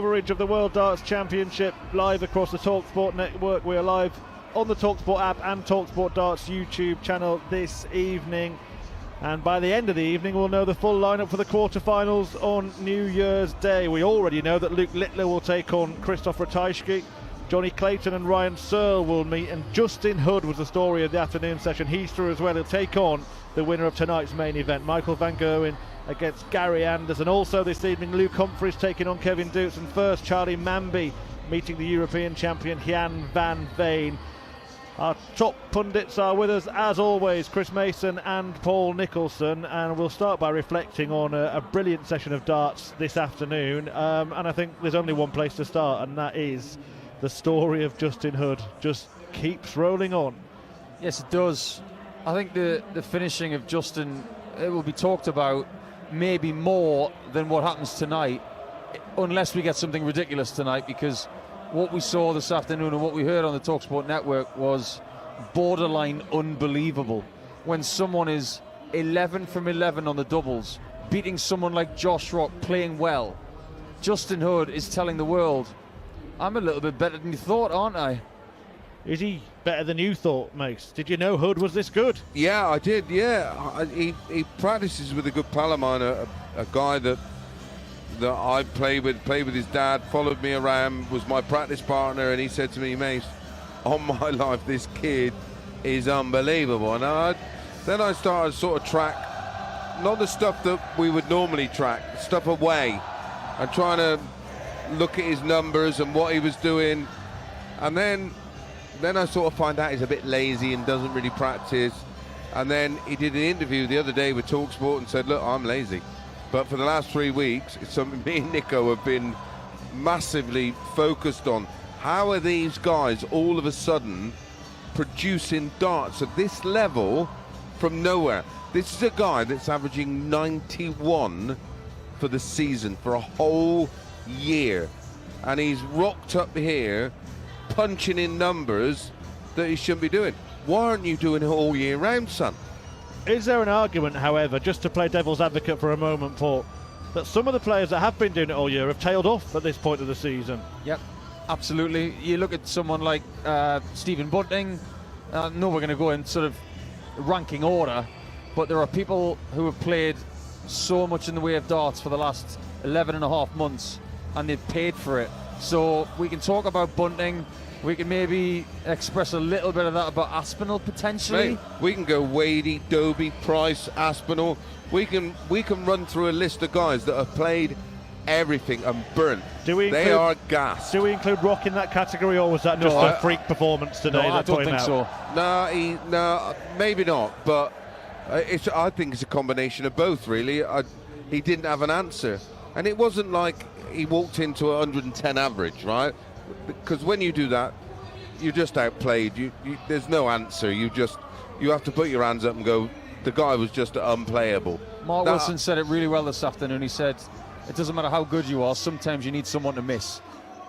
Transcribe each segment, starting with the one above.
coverage of the World Darts Championship live across the talkSPORT network. We are live on the talkSPORT app and talkSPORT Darts YouTube channel this evening. And by the end of the evening, we'll know the full lineup for the quarterfinals on New Year's Day. We already know that Luke Littler will take on Krzysztof Ratajski. Johnny Clayton and Ryan Searle will meet, and Justin Hood was the story of the afternoon session. He's through as well. He'll take on the winner of tonight's main event, Michael van Gerwen against Gary Anderson. Also this evening, Luke Humphries taking on Kevin Dukes, and first Charlie Manby meeting the European champion Gian van Veen. Our top pundits are with us as always, Chris Mason and Paul Nicholson, and we'll start by reflecting on a brilliant session of darts this afternoon, and I think there's only one place to start, and that is the story of Justin Hood. Just keeps rolling on. Yes, it does. I think the finishing of Justin, it will be talked about maybe more than what happens tonight, unless we get something ridiculous tonight, because what we saw this afternoon and what we heard on the talkSPORT network was borderline unbelievable. When someone is 11 from 11 on the doubles, beating someone like Josh Rock, playing well, Justin Hood is telling the world, I'm a little bit better than you thought, aren't I? Is he better than you thought, Mace? Did you know Hood was this good? Yeah, I did, yeah. He practices with a good pal of mine, a guy that I played with his dad, followed me around, was my practice partner, and he said to me, Mace, on my life, this kid is unbelievable. And then I started to sort of track, not the stuff that we would normally track, stuff away, and trying to look at his numbers and what he was doing. And then I sort of find out he's a bit lazy and doesn't really practice. And then he did an interview the other day with talkSPORT and said, look, I'm lazy. But for the last 3 weeks, it's something me and Nico have been massively focused on. How are these guys all of a sudden producing darts at this level from nowhere? This is a guy that's averaging 91 for the season, for a whole year. And he's rocked up here, punching in numbers that he shouldn't be doing. Why aren't you doing it all year round, son? Is there an argument, however, just to play devil's advocate for a moment, Paul, that some of the players that have been doing it all year have tailed off at this point of the season? Yep, absolutely. You look at someone like Stephen Bunting. No, we're going to go in sort of ranking order, but there are people who have played so much in the way of darts for the last 11 and a half months, and they've paid for it. So we can talk about Bunting. We can maybe express a little bit of that about Aspinall potentially. Mate, we can go Wadey, Dobie, Price, Aspinall. We can run through a list of guys that have played everything and burnt. They are gassed. Do we include Rock in that category, or was that just a freak performance today? No, I don't think so. No, maybe not. But I think it's a combination of both, really. He didn't have an answer, and it wasn't like he walked into 110 average, right? Because when you do that, you're just outplayed. There's no answer. You have to put your hands up and go, the guy was just unplayable. Mark Wilson said it really well this afternoon. He said, it doesn't matter how good you are, sometimes you need someone to miss.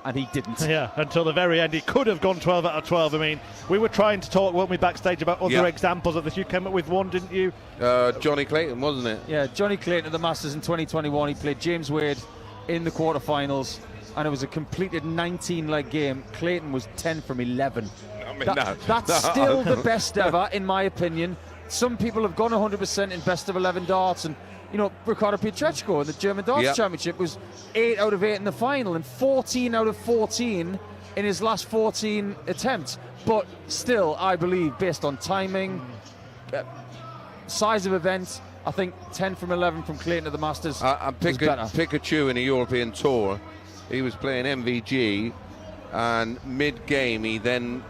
And he didn't. Yeah, until the very end. He could have gone 12 out of 12. I mean, we were trying to talk, weren't we, backstage about other examples of this. You came up with one, didn't you? Johnny Clayton, wasn't it? Yeah, Johnny Clayton at the Masters in 2021. He played James Wade in the quarterfinals, and it was a completed 19-leg game. Clayton was 10 from 11. I mean, that's still the best ever, in my opinion. Some people have gone 100% in best of 11 darts, and you know, Ricardo Pietreczko in the German Darts Championship was 8 out of 8 in the final and 14 out of 14 in his last 14 attempts. But still, I believe, based on timing, size of event, I think 10 from 11 from Clayton at the Masters was better. Pikachu in a European tour, he was playing MVG, and mid-game he then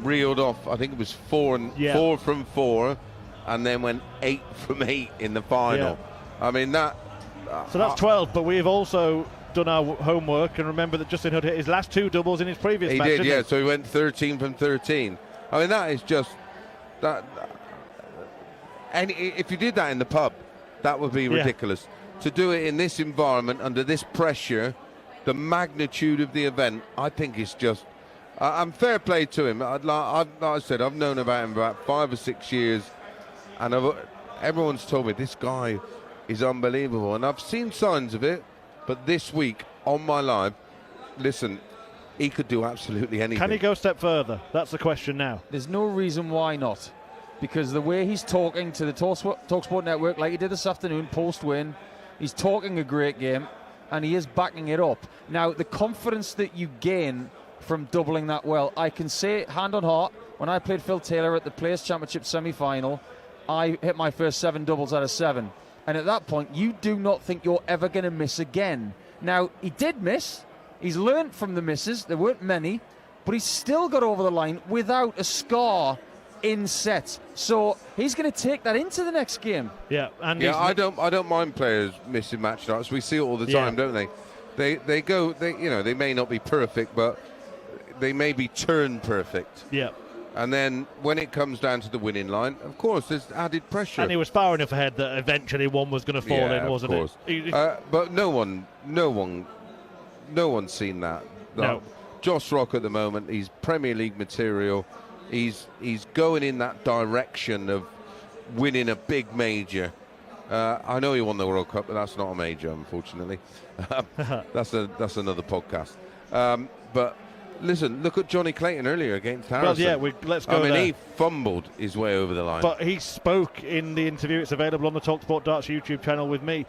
reeled off, I think it was 4 from 4, and then went 8 from 8 in the final. I mean, that... so that's 12, but we've also done our homework and remember that Justin Hood hit his last 2 doubles in his previous match. He did, yeah, so he went 13 from 13. I mean, that is just... And if you did that in the pub, that would be ridiculous. To do it in this environment, under this pressure, the magnitude of the event, I think is just... I'm fair play to him. Like I said, I've known about him about 5 or 6 years, and everyone's told me this guy is unbelievable, and I've seen signs of it, but this week, on my life, listen, he could do absolutely anything. Can he go a step further? That's the question now. There's no reason why not. Because the way he's talking to the talkSPORT network, like he did this afternoon, post-win, he's talking a great game, and he is backing it up. Now, the confidence that you gain from doubling that well, I can say, hand on heart, when I played Phil Taylor at the Players' Championship semi-final, I hit my first 7 doubles out of 7. And at that point, you do not think you're ever going to miss again. Now, he did miss. He's learned from the misses. There weren't many. But he's still got over the line without a scar in sets. So he's going to take that into the next game. Yeah, and I don't mind players missing match starts. We see it all the time, don't they? They go, they may not be perfect, but they may be turn perfect. Yeah. And then when it comes down to the winning line, of course, there's added pressure. And he was far enough ahead that eventually one was going to fall in, wasn't it? But no one's seen that. No. Josh Rock at the moment, he's Premier League material. He's going in that direction of winning a big major. I know he won the World Cup, but that's not a major, unfortunately. That's another podcast. But listen, look at Johnny Clayton earlier against Harrison. Well, yeah, let's go there. He fumbled his way over the line. But he spoke in the interview, it's available on the talkSPORT Darts YouTube channel with me,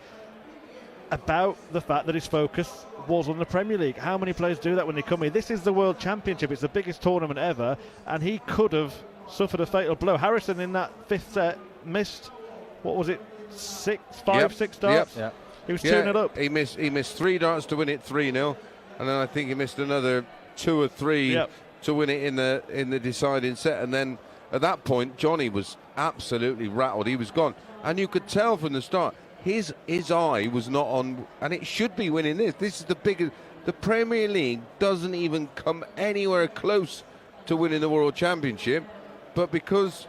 about the fact that his focus was on the Premier League. How many players do that when they come here? This is the World Championship. It's the biggest tournament ever, and he could have suffered a fatal blow. Harrison in that 5th set missed, what was it, 6 darts? Yep. He was 2-0 up. He missed 3 darts to win it 3-0, and then I think he missed another 2 or 3 to win it in the deciding set. And then at that point, Johnny was absolutely rattled. He was gone, and you could tell from the start his eye was not on, and it should be winning this. This is the biggest. The Premier League doesn't even come anywhere close to winning the World Championship, but because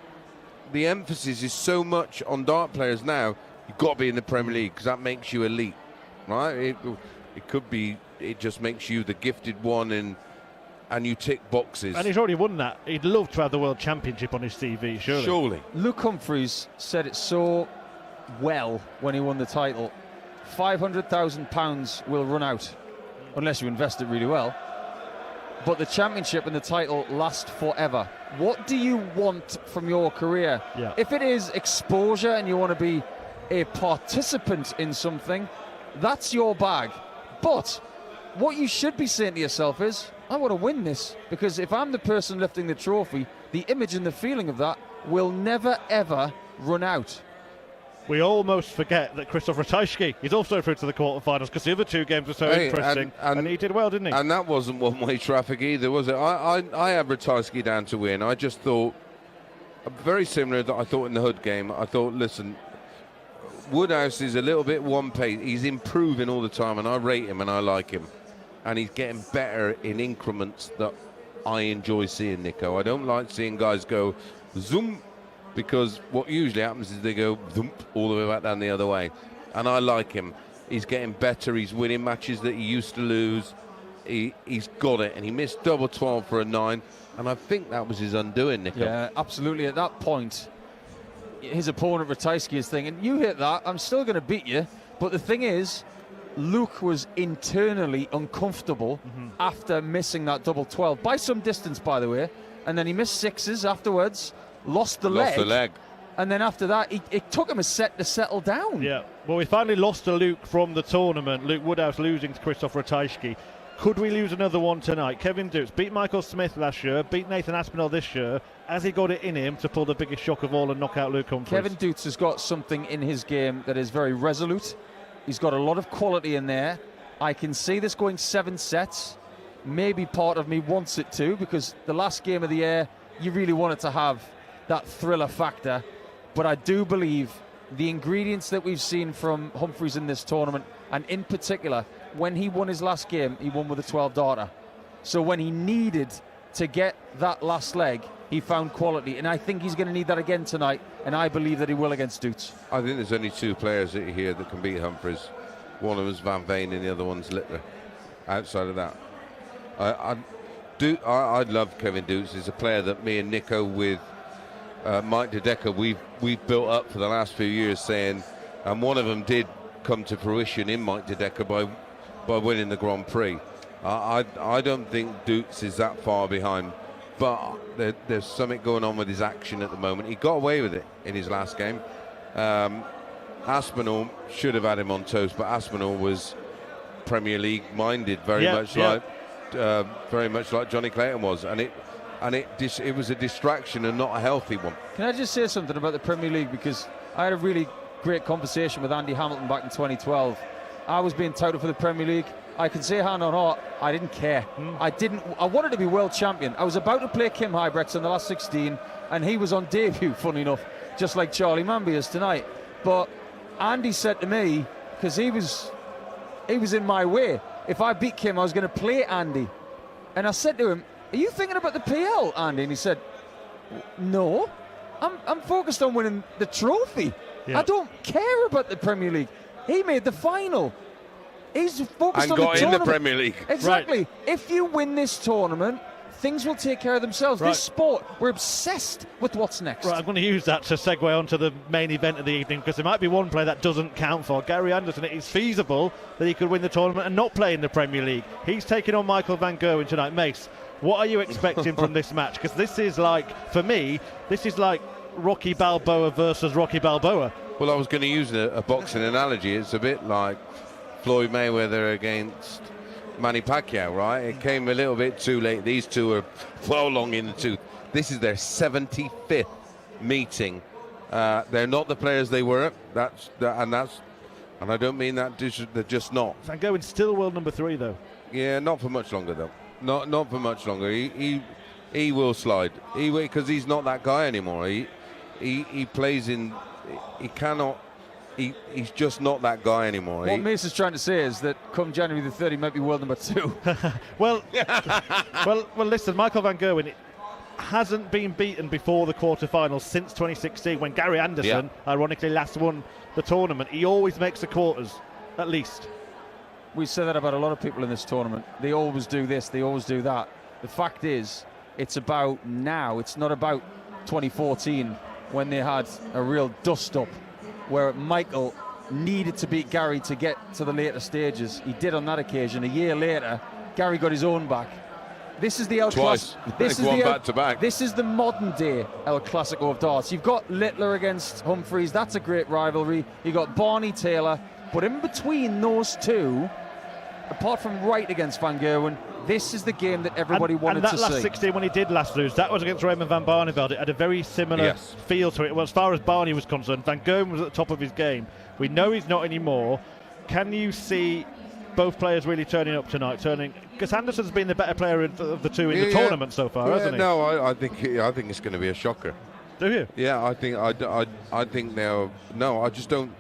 the emphasis is so much on dart players now, you've got to be in the Premier League because that makes you elite, right? It could be, it just makes you the gifted one, and you tick boxes. And he's already won that. He'd love to have the World Championship on his CV, surely. Luke Humphries said it so well when he won the title. £500,000 will run out unless you invest it really well, but the championship and the title last forever. What do you want from your career? If it is exposure and you want to be a participant in something, that's your bag. But what you should be saying to yourself is, I want to win this, because if I'm the person lifting the trophy, the image and the feeling of that will never ever run out. We almost forget that Krzysztof Ratajski is also through to the quarterfinals, because the other 2 games were so interesting, and he did well, didn't he? And that wasn't one-way traffic either, was it? I had Ratajski down to win. I just thought, very similar that I thought in the Hood game. I thought, listen, Woodhouse is a little bit one pace. He's improving all the time, and I rate him and I like him. And he's getting better in increments that I enjoy seeing, Nico. I don't like seeing guys go zoom, because what usually happens is they go zoom all the way back down the other way. And I like him. He's getting better. He's winning matches that he used to lose. He's got it. And he missed double 12 for a 9. And I think that was his undoing, Nico. Yeah, absolutely. At that point, his opponent, Ratajski, is thinking, you hit that, I'm still going to beat you. But the thing is, Luke was internally uncomfortable after missing that double 12, by some distance, by the way. And then he missed 6s afterwards. Lost the leg. And then after that, it took him a set to settle down. Yeah. Well, we finally lost to Luke from the tournament. Luke Woodhouse losing to Krzysztof Ratajski. Could we lose another one tonight? Kevin Dukes beat Michael Smith last year, beat Nathan Aspinall this year. Has he got it in him to pull the biggest shock of all and knock out Luke Humphries? Kevin Dukes has got something in his game that is very resolute. He's got a lot of quality in there. I can see this going 7 sets. Maybe part of me wants it to, because the last game of the year, you really wanted to have that thriller factor. But I do believe the ingredients that we've seen from Humphries in this tournament, and in particular, when he won his last game, he won with a 12-darter. So when he needed to get that last leg, he found quality, and I think he's going to need that again tonight, and I believe that he will against Dutz. I think there's only 2 players here that can beat Humphries. One of them is Van Veen and the other one's Littler. Outside of that, I love Kevin Dukes. He's a player that me and Nico with Mike DeDecker we've built up for the last few years, saying, and one of them did come to fruition in Mike DeDecker by winning the Grand Prix. I don't think Dukes is that far behind, but there's something going on with his action at the moment. He got away with it in his last game. Aspinall should have had him on toast, but Aspinall was Premier League minded, very much like Johnny Clayton was, and it was a distraction and not a healthy one. Can I just say something about the Premier League, because I had a really great conversation with Andy Hamilton back in 2012. I was being touted for the Premier League. I can say hand on heart, I didn't care. I wanted to be world champion. I was about to play Kim Huybrechts in the last 16, and he was on debut, funny enough, just like Charlie Mambi is tonight. But Andy said to me, because he was in my way, if I beat Kim, I was going to play Andy. And I said to him, are you thinking about the PL, Andy? And he said, no, I'm focused on winning the trophy. I don't care about the Premier League. He made the final. He's focused on the tournament. And got in the Premier League. Exactly. Right. If you win this tournament, things will take care of themselves. Right. This sport, we're obsessed with what's next. Right, I'm going to use that to segue on to the main event of the evening, because there might be one player that doesn't count for Gary Anderson. It is feasible that he could win the tournament and not play in the Premier League. He's taking on Michael van Gerwen tonight. Mace, what are you expecting from this match? Because this is like, for me, this is like Rocky Balboa versus Rocky Balboa. Well, I was going to use a boxing analogy. It's a bit like Floyd Mayweather against Manny Pacquiao, right? It came a little bit too late. These two are well long in the tooth. This is their 75th meeting. They're not the players they were. And I don't mean that. They're just not. Van Gerwen's still world number 3, though. Yeah, not for much longer, though. Not for much longer. He will slide. Because he's not that guy anymore. He plays in. He cannot. He's just not that guy anymore. What Mace is trying to say is that come January the 3rd, he might be world number 2. well, listen, Michael van Gerwen hasn't been beaten before the quarterfinals since 2016, when Gary Anderson, ironically, last won the tournament. He always makes the quarters, at least. We say that about a lot of people in this tournament. They always do this, they always do that. The fact is, it's about now. It's not about 2014, when they had a real dust-up, where Michael needed to beat Gary to get to the later stages. He did on that occasion. A year later, Gary got his own back. This is the El Clasico. This is the back to back. This is the modern day El Clasico of darts. You've got Littler against Humphreys. That's a great rivalry. You've got Barney Taylor. But in between those two, apart from Wright against Van Gerwen, this is the game that everybody wanted to see. And that last 16, when he did last lose, that was against Raymond van Barneveld. It had a very similar feel to it. Well, as far as Barney was concerned, Van Gerwen was at the top of his game. We know he's not anymore. Can you see both players really turning up tonight? Because Anderson's been the better player of the two in the tournament so far, hasn't he? No, I think it's going to be a shocker. Do you? Yeah, I think they'll. No, I just don't.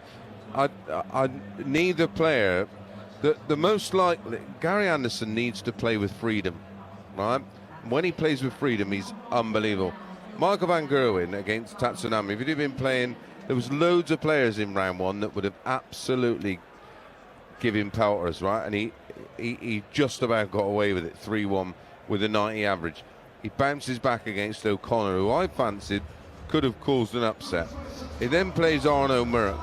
Neither player. The most likely, Gary Anderson needs to play with freedom, right? When he plays with freedom, he's unbelievable. Michael van Gerwen against Tatsunami, if he'd have been playing, there was loads of players in round 1 that would have absolutely given him pelters, right? And he just about got away with it, 3-1 with a 90 average. He bounces back against O'Connor, who I fancied could have caused an upset. He then plays Arno Murk,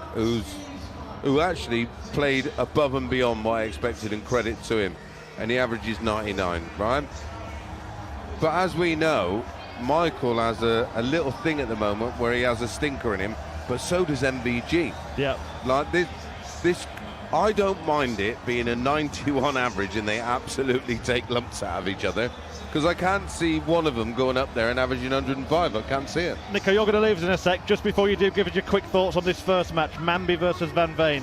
who actually played above and beyond what I expected, and credit to him, and he averages 99, right? But as we know, Michael has a little thing at the moment where he has a stinker in him, but so does MBG. Yeah. Like this, I don't mind it being a 91 average and they absolutely take lumps out of each other, because I can't see one of them going up there and averaging 105. I can't see it. Nico, you're going to leave us in a sec. Just before you do, give us your quick thoughts on this first match, Mambi versus Van Veen.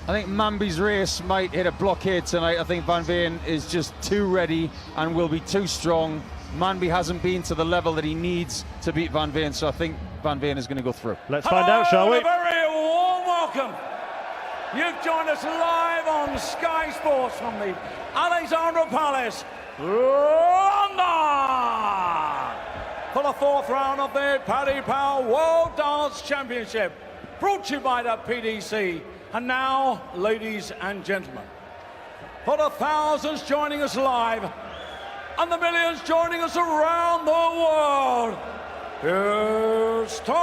I think Mambi's race might hit a blockade tonight. I think Van Veen is just too ready and will be too strong. Mambi hasn't been to the level that he needs to beat Van Veen, so I think Van Veen is going to go through. Let's find out, shall we? A very warm welcome. You've joined us live on Sky Sports from the Alexandra Palace, London, for the 4th round of the Paddy Power World Darts Championship, brought to you by the PDC. And now, ladies and gentlemen, for the thousands joining us live and the millions joining us around the world, it's time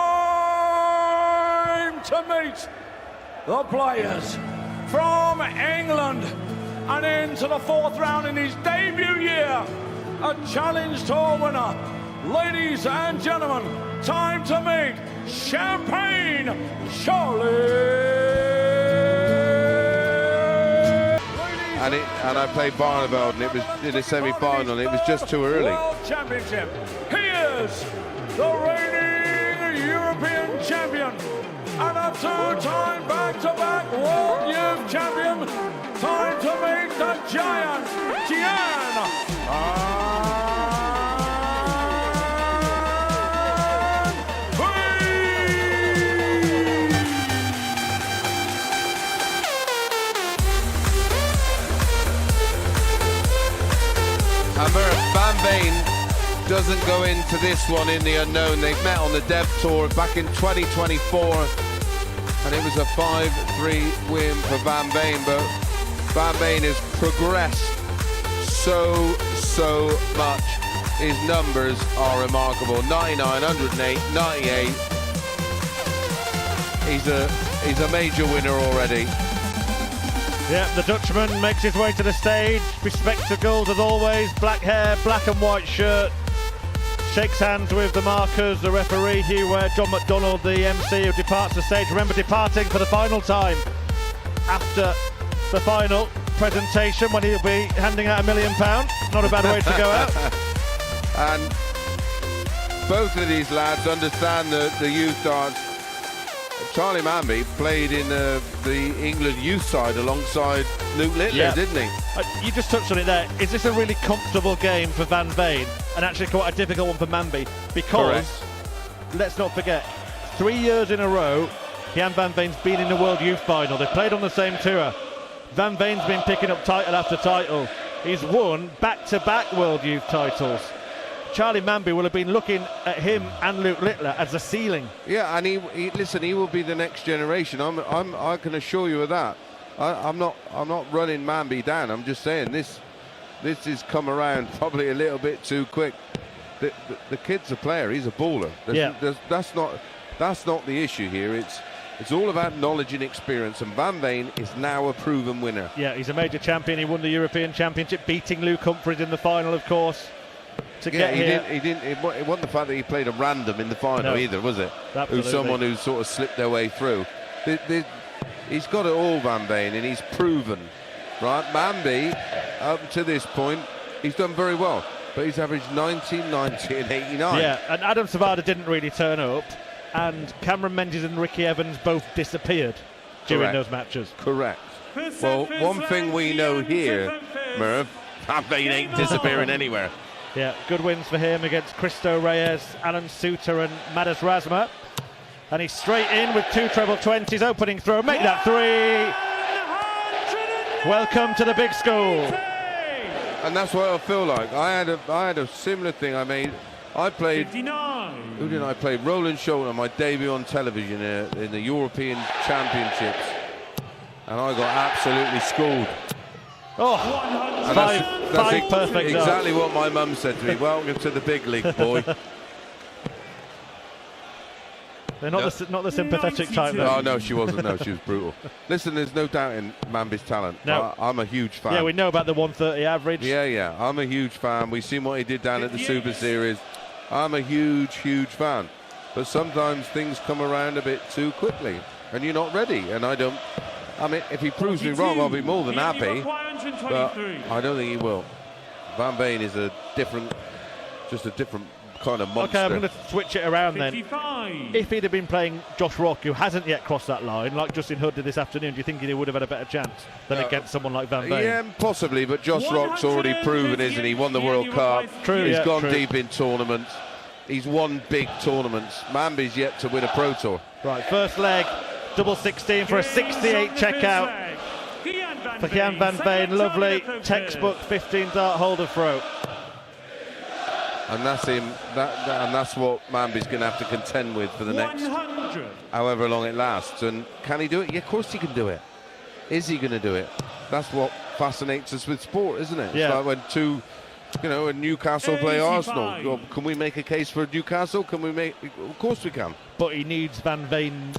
to meet the players from England, and into the 4th round in his debut year. A Challenge Tour winner. Ladies and gentlemen, time to meet Champagne Charlie. And I played Barneveld, and it was in the semi-final, and it was just too early. World Championship. He is the reigning European champion and a 2-time back-to-back World Youth Champion. Time to meet the giant, Gian. Van Veen doesn't go into this one in the unknown. They've met on the Dev Tour back in 2024, and it was a 5-3 win for Van Veen, but Van Veen has progressed so much. His numbers are remarkable. 99, 108, 98. He's a major winner already. Yeah, the Dutchman makes his way to the stage, bespectacled as always, black hair, black and white shirt, shakes hands with the markers, the referee, Hugh Ware, John McDonald, the MC, who departs the stage. Remember, departing for the final time after the final presentation, when he'll be handing out £1 million. Not a bad way to go out. And both of these lads understand the youth dance. Charlie Mambi played in the England youth side alongside Luke Littler, didn't he? You just touched on it there. Is this a really comfortable game for Van Veen, and actually quite a difficult one for Mambi? Because, let's not forget, 3 years in a row, he and Van Veen's been in the World Youth Final. They've played on the same tour. Van Veen's been picking up title after title. He's won back-to-back World Youth titles. Charlie Mambi will have been looking at him and Luke Littler as a ceiling. Yeah, and he will be the next generation. I can assure you of that. I'm not running Mambi down. I'm just saying this has come around probably a little bit too quick. The kid's a player. He's a baller. That's not the issue here. It's all about knowledge and experience, and Van Veen is now a proven winner. Yeah, he's a major champion. He won the European Championship, beating Luke Humphries in the final, of course. It wasn't the fact that he played a random in the final either, was it? Absolutely. Who's someone who sort of slipped their way through. He's got it all, Van Veen, and he's proven. Right, Mambi, up to this point, he's done very well, but he's averaged 90, 90 and 89. Yeah, and Adam Savada didn't really turn up, and Cameron Mendes and Ricky Evans both disappeared during those matches. Correct. Well, one thing we know here, Merv, Van Veen ain't disappearing anywhere. Yeah, good wins for him against Christo Reyes, Alan Suter and Madas Razma. And he's straight in with 2 treble 20s, opening throw, make that 3. Welcome to the big school. And that's what I feel like. I had a similar thing. I played 59. Who did I play? Roland Sholton, my debut on television in the European Championships. And I got absolutely schooled. Oh, that's perfect. Exactly what my mum said to me. Welcome to the big league, boy. They're not the sympathetic type. Oh no, she wasn't. No, she was brutal. Listen, there's no doubt in Mambi's talent. No. I'm a huge fan. Yeah, we know about the 130 average. Yeah, I'm a huge fan. We've seen what he did down at the Super Series. I'm a huge fan. But sometimes things come around a bit too quickly, and you're not ready. And if he proves me wrong, I'll be more than happy. But I don't think he will. Van Veen is just a different kind of monster. Okay, I'm going to switch it around 55. Then. If he'd have been playing Josh Rock, who hasn't yet crossed that line, like Justin Hood did this afternoon, do you think he would have had a better chance than against someone like Van Veen? Yeah, possibly, but Josh Rock's already proven, isn't he? Won the World Cup. True, He's gone deep in tournaments. He's won big tournaments. Mambi's yet to win a Pro Tour. Right, first leg, double 16 for a 68 checkout for Gian Van Veen. Lovely textbook 15 dart holder throw. And that's him. And that's what Mambi's going to have to contend with for the next however long it lasts. And can he do it? Yeah, of course he can do it. Is he going to do it? That's what fascinates us with sport, isn't it? Yeah. It's like when Newcastle play Arsenal. Can we make a case for Newcastle? Of course we can. But he needs Van Veen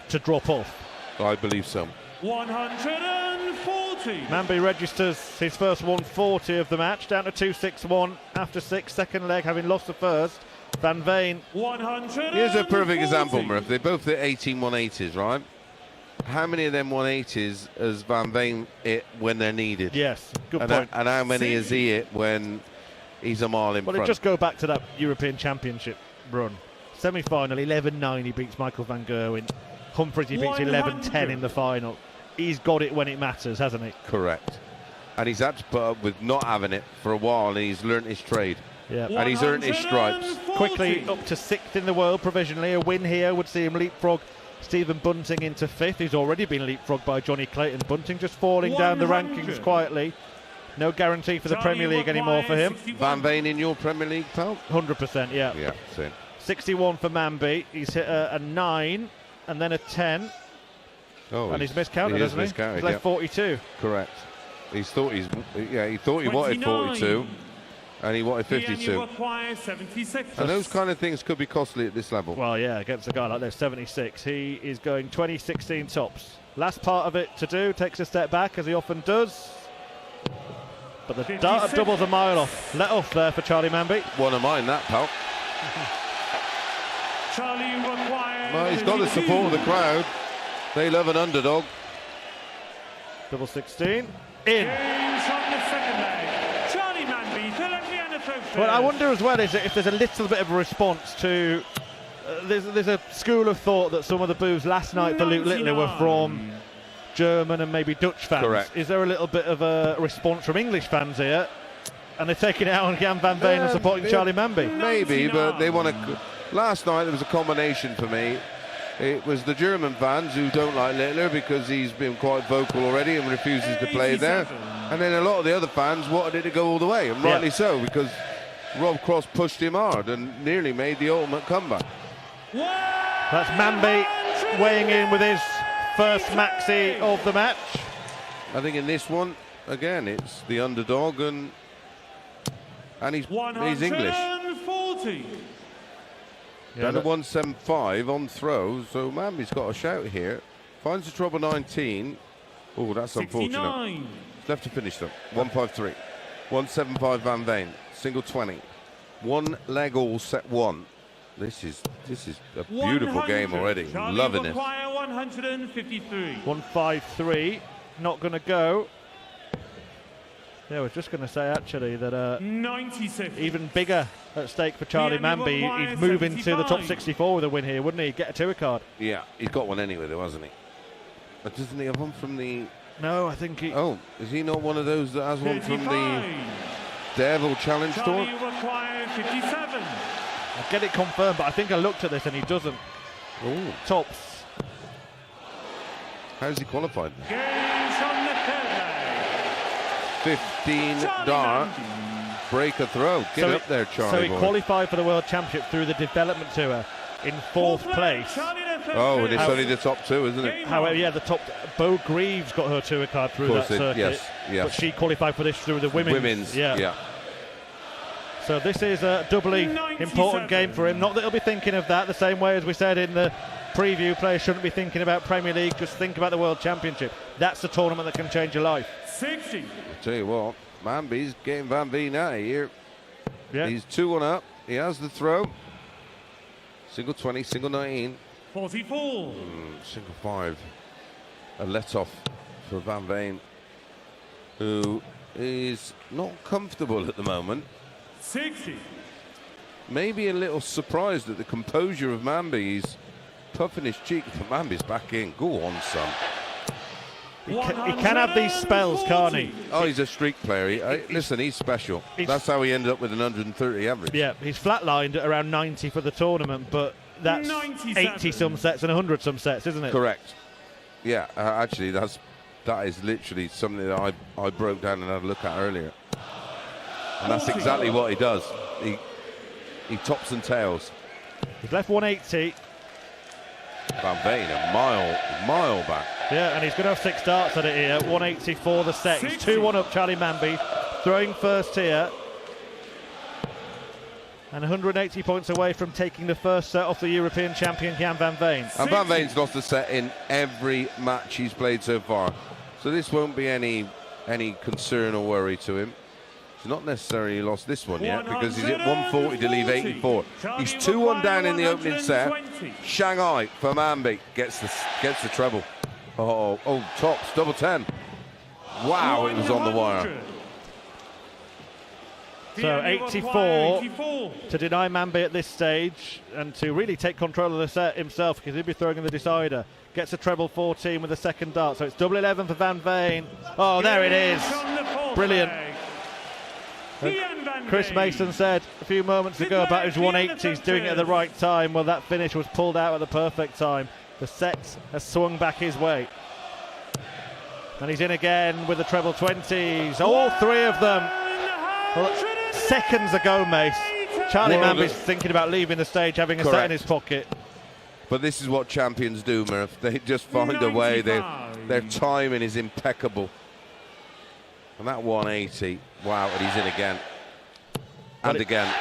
to drop off. I believe so. 140. Mambi registers his first 140 of the match, down to 261 after 6. Second leg, having lost the first. Van Veen. 140. Here's a perfect example, Murph. They both hit 18 180s, right? How many of them 180s has Van Veen hit when they're needed? Yes, good and point. And how many has he hit when he's a mile in front? Well, it just go back to that European Championship run. Semi-final, 11-9, he beats Michael van Gerwen. Humphries, he beats 11-10 in the final. He's got it when it matters, hasn't he? Correct. And he's had to put up with not having it for a while, and he's learnt his trade. Yeah. And he's earned his stripes. Quickly up to 6th in the world provisionally. A win here would see him leapfrog Stephen Bunting into 5th. He's already been leapfrogged by Johnny Clayton. Bunting just falling down the rankings quietly. No guarantee for the Premier League anymore for him. Van Veen in your Premier League, pal? 100%, yeah. Yeah, same. 61 for Mambi. He's hit a 9 and then a 10. Oh, and he's miscounted, hasn't he? He's left 42. Correct. He thought he wanted 42, and he wanted 52. And those kind of things could be costly at this level. Well, yeah, against a guy like this, 76. He is going 20-16 tops. Last part of it to do, takes a step back, as he often does. But the dart doubles a mile off. Let off there for Charlie Mambi. One of mine, that, pal. Well, he's got the support of the crowd. They love an underdog. Double 16. In. Well, I wonder as well if there's a little bit of a response to... there's a school of thought that some of the boos last night for Luke Littler were from German and maybe Dutch fans. Correct. Is there a little bit of a response from English fans here? And they're taking it out on Gian van Veen and supporting Charlie Mambi. Maybe, but they want to... Last night there was a combination for me. It was the German fans who don't like Littler because he's been quite vocal already and refuses to play there. And then a lot of the other fans wanted it to go all the way, and rightly so, because Rob Cross pushed him hard and nearly made the ultimate comeback. That's Mambi weighing in with his first maxi of the match. I think in this one, again, it's the underdog, and he's English. 140. Down to 175 on throw, so Mambi's got a shout here. Finds the trouble 19. Oh, that's unfortunate. He's left to finish them. 153. 175 Van Veen. Single 20. One leg all set 1. This is a beautiful game already. Loving it. 153. 153. Not going to go. Yeah, I was just going to say actually that 96. even bigger at stake for Charlie Mambi. He'd move into the top 64 with a win here, wouldn't he? Get a tour card. Yeah, he's got one anyway, though, hasn't he? But doesn't he have one from the... No, I think he... Oh, is he not one of those that has one from the Devil Challenge Tour? 57. I'll get it confirmed, but I think I looked at this and he doesn't. Oh, Tops. how's he qualified? Games on the third leg. 15 dart, break a throw. Get up there, Charlie. So he boy. qualified for the World Championship through the development tour in 4th place. Oh, and it's only the top 2, isn't it? However, yeah, the top... Bo Greaves got her tour card through that circuit. Yes. But she qualified for this through the women's. Yeah. So this is a doubly important game for him. Not that he'll be thinking of that the same way as we said in the preview. Players shouldn't be thinking about Premier League, just think about the World Championship. That's the tournament that can change your life. 60. I'll tell you what, Mambi's getting Van Veen out of here. Yeah. He's 2-1 up. He has the throw. Single 20, single 19. 44. Single 5. A let off for Van Veen, who is not comfortable at the moment. 60. Maybe a little surprised at the composure of Mambi. He's puffing his cheek, but Mambi's back in. Go on, son. He can have these spells, can't he? Oh, he's a streak player. Listen, he's special. That's how he ended up with an 130 average. Yeah, he's flatlined at around 90 for the tournament, but that's 80 some sets and 100 some sets, isn't it? Correct. Yeah, actually, that is literally something that I broke down and had a look at earlier. And that's exactly what he does. He tops and tails. He's left 180. Van Veen, a mile back. Yeah, and he's going to have 6 darts at it here. 180 for the set. He's 2-1 up, Charlie Mambi. Throwing first here. and 180 points away from taking the first set off the European champion Gian van Veen. And Van Veen's lost a set in every match he's played so far, so this won't be any concern or worry to him. He's not necessarily lost this one yet because he's at 140 to leave 84. He's 2-1 down in the opening set. Shanghai for Mambi gets the treble. Oh, tops, double 10. Wow, it was on the wire. So 84 to deny Mambi at this stage and to really take control of the set himself, because he'll be throwing in the decider. Gets a treble 14 with the second dart, so it's double 11 for Van Veen. Oh, there it is. Brilliant. Chris Mason said a few moments ago about his 180s doing it at the right time. Well, that finish was pulled out at the perfect time. The set has swung back his way. And he's in again with the treble 20s. All three of them. Well, seconds ago, Mace, Charlie Mambi's thinking about leaving the stage, having a set in his pocket. But this is what champions do, Murph. They just find a way. Their timing is impeccable. And that 180, wow, and he's in again. And again.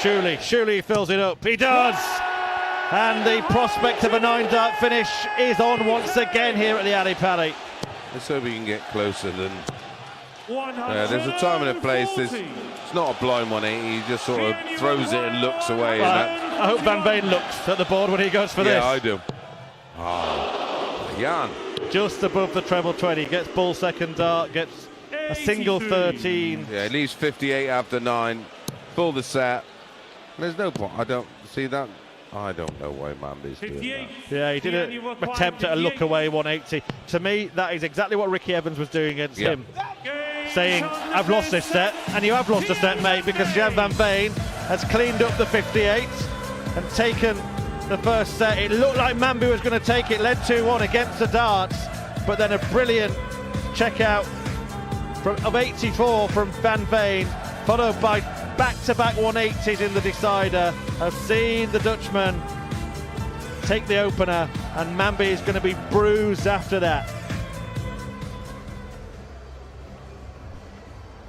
Surely he fills it up. He does! And the prospect of a 9-dart finish is on once again here at the Ali Pali. Let's hope he can get closer than... there's a time and a place. It's not a blind 180. He just sort of throws it and looks away. I hope Van Veen looks at the board when he goes for this. Yeah, I do. Oh, Gian. Just above the treble 20. Gets ball second dart, gets a single 13. Yeah, he leaves 58 after 9. Pull the set. There's no point. I don't see that. I don't know why Mambi's doing that. Yeah, he did an attempt at a look away 180. To me, that is exactly what Ricky Evans was doing against him. Saying, I've lost this set, and you have lost a set, mate, because Gian van Veen has cleaned up the 58 and taken the first set. It looked like Mambi was going to take it, led 2-1 against the darts, but then a brilliant check out of 84 from Van Veen, followed by back-to-back 180s in the decider. I've seen the Dutchman take the opener, and Mambi is going to be bruised after that.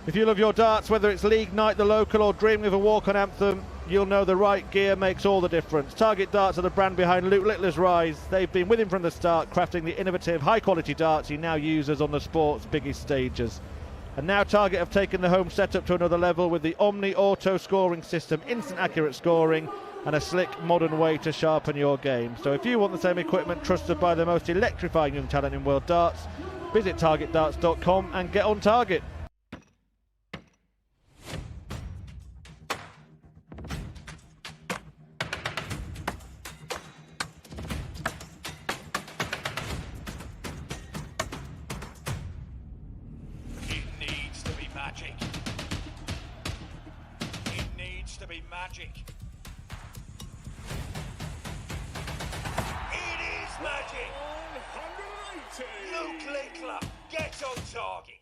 If you love your darts, whether it's league night, the local, or dreaming of a walk-on anthem, you'll know the right gear makes all the difference. Target Darts are the brand behind Luke Littler's rise. They've been with him from the start, crafting the innovative, high-quality darts he now uses on the sport's biggest stages. And now Target have taken the home setup to another level with the Omni Auto scoring system, instant accurate scoring, and a slick, modern way to sharpen your game. So if you want the same equipment trusted by the most electrifying young talent in world darts, visit targetdarts.com and get on target. Magic. It is magic. 180. Luke Littler, get on target.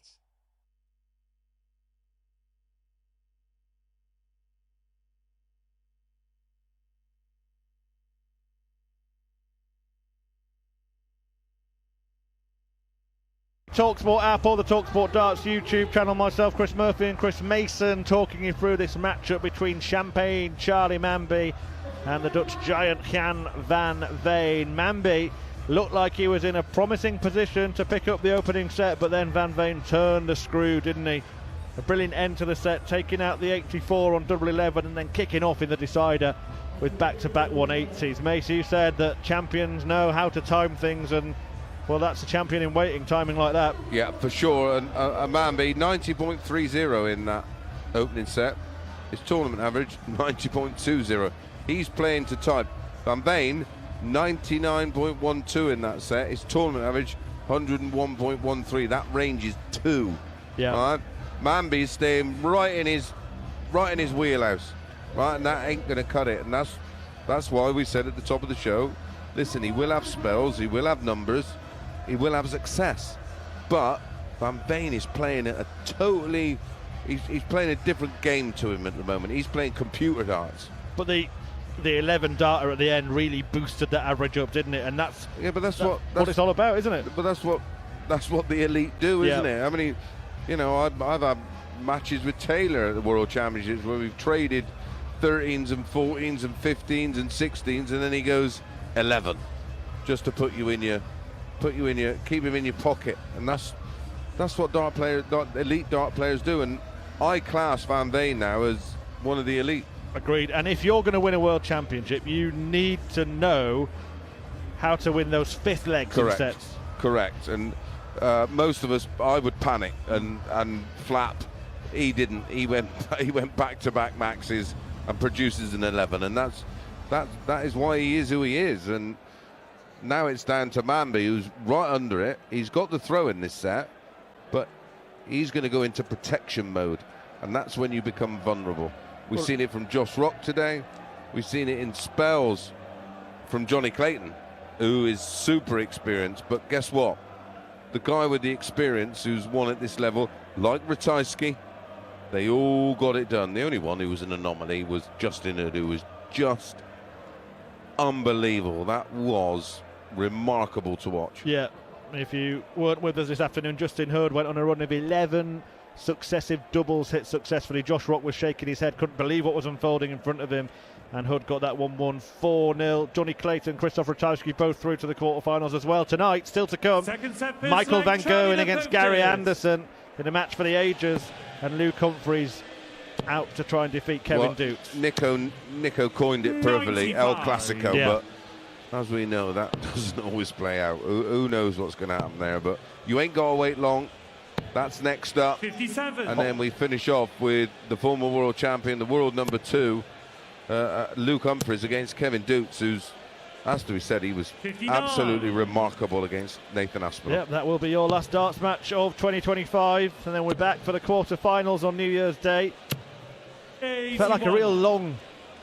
talkSPORT app or the talkSPORT Darts YouTube channel. Myself, Chris Murphy, and Chris Mason talking you through this matchup between Champagne Charlie Mambi and the Dutch giant Gian van Veen. Mambi looked like he was in a promising position to pick up the opening set, but then Van Veen turned the screw, didn't he? A brilliant end to the set, taking out the 84 on double 11 and then kicking off in the decider with back-to-back 180s. Mace, you said that champions know how to time things, and well, that's a champion in waiting, timing like that. Yeah, for sure. And Mambi, 90.30 in that opening set. His tournament average, 90.20. He's playing to time. Van Veen, 99.12 in that set. His tournament average, 101.13. That range is 2. Yeah. Right? Mambi's staying right in his wheelhouse, right, and that ain't going to cut it. And that's why we said at the top of the show, listen, he will have spells, he will have numbers, he will have success, but Van Veen is playing a totally, he's playing a different game to him at the moment. He's playing computer darts. But the 11 darter at the end really boosted that average up, didn't it? And that's what it's all about, isn't it? But that's what the elite do, isn't it? I mean, you know, I've had matches with Taylor at the World Championships where we've traded 13s and 14s and 15s and 16s, and then he goes 11, just to keep him in your pocket, and that's what elite dart players do. And I class Van Veen now as one of the elite. Agreed. And if you're going to win a world championship, you need to know how to win those fifth legs in sets. Correct. And most of us, I would panic and flap. He didn't. He went back-to-back maxes and produces an 11, and that is why he is who he is. And now it's down to Mambi, who's right under it. He's got the throw in this set, but he's going to go into protection mode, and that's when you become vulnerable. We've seen it from Josh Rock today. We've seen it in spells from Johnny Clayton, who is super experienced. But guess what? The guy with the experience who's won at this level, like Ratajski, they all got it done. The only one who was an anomaly was Justin Hood, who was just unbelievable. That was remarkable to watch. Yeah, if you weren't with us this afternoon, Justin Hood went on a run of 11 successive doubles hit successfully. Josh Rock was shaking his head, couldn't believe what was unfolding in front of him, and Hood got that 1-1, 4-0. Johnny Clayton, Christoph Ratajski both through to the quarterfinals as well. Tonight, still to come, Michael van Gerwen against Gary Anderson in a match for the ages, and Luke Humphries out to try and defeat Kevin Dukes. Nico coined it perfectly, 95. El Clasico, but as we know, that doesn't always play out. Who knows what's going to happen there, but you ain't got to wait long. That's next up. 57. And then we finish off with the former world champion, the world number 2, Luke Humphries against Kevin Dukes, who's, has to be said, he was 59. absolutely remarkable against Nathan Aspinall. Yep, that will be your last darts match of 2025, and then we're back for the quarterfinals on New Year's Day. 81. Felt like a real long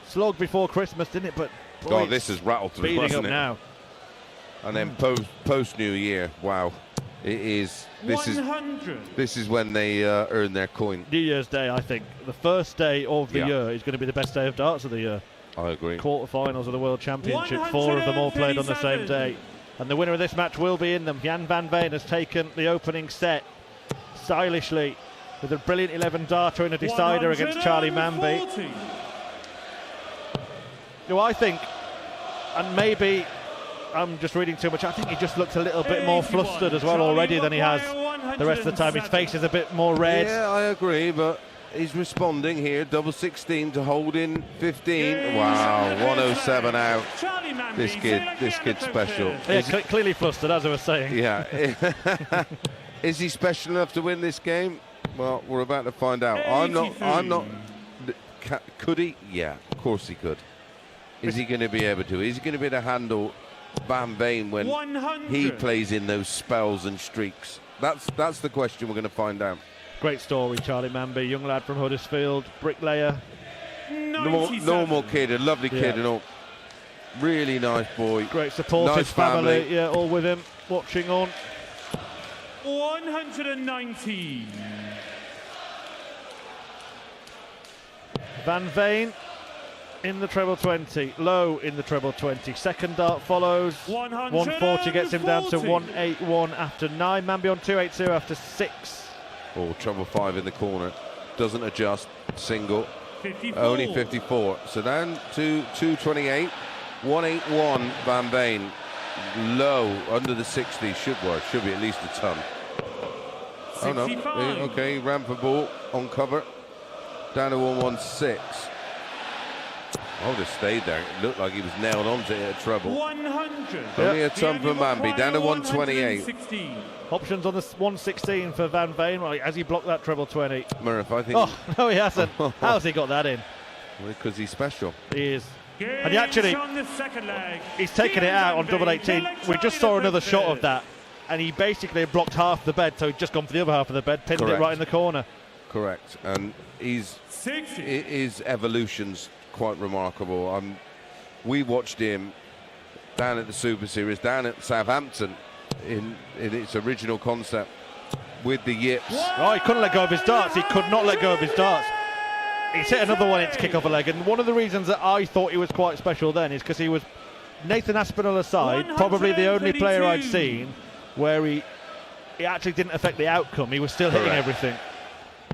slog before Christmas, didn't it? But boy, God, this has rattled through, speeding hasn't up it? now. And then post New Year, wow, it is. This 100. is when they earn their coin. New Year's Day, I think, the first day of the year is going to be the best day of darts of the year. I agree. Quarterfinals of the World Championship, 4 of them all played on the same day. And the winner of this match will be in them. Jan van Veen has taken the opening set stylishly with a brilliant 11 darter in a decider against Charlie Manby. Who I think, and maybe I'm just reading too much, I think he just looks a little bit more flustered as well already than he has the rest of the time. His face is a bit more red. Yeah, I agree, but he's responding here. Double 16 to hold in 15. Wow, 107 out. This kid's special. Yeah, clearly flustered, as I was saying. Yeah. Is he special enough to win this game? Well, we're about to find out. I'm not. Could he? Yeah, of course he could. Is he going to be able to? Is he going to be able to handle Van Veen when 100. he plays in those spells and streaks? That's the question we're going to find out. Great story, Charlie Manby, young lad from Huddersfield, bricklayer. Normal kid, a lovely kid and all. Really nice boy. Great supportive nice family, yeah, all with him, watching on. 119. Van Veen in the treble 20, low in the treble 20. Second dart follows. 140 gets him down to 181 after 9. Manby on 282 after 6. Oh, treble 5 in the corner. Doesn't adjust. Single. 54. Only 54. So down to 228. 181 Van Veen. Low, under the 60. Should work. Should be at least a ton. 65. Oh no. Okay, ran for ball on cover. Down to 116. I would have stayed there. It looked like he was nailed onto it at treble. 100. Only a ton for Mambi. Down to 128. 116. Options on the 116 for Van Veen. Right, has he blocked that treble 20? Murph, I think. Oh, no, he hasn't. How's he got that in? Because he's special. He is. And he actually, on the second leg. he's taken it out on double 18. We just saw another shot of that, and he basically blocked half the bed, so he'd just gone for the other half of the bed, pinned it right in the corner. Correct. And his evolution's quite remarkable. We watched him down at the Super Series, down at Southampton in its original concept with the yips. Oh, he couldn't let go of his darts. He could not let go of his darts. He's hit another one in to kick off a leg, and one of the reasons that I thought he was quite special then is because he was, Nathan Aspinall aside, probably the only player I'd seen where he actually didn't affect the outcome. He was still hitting everything.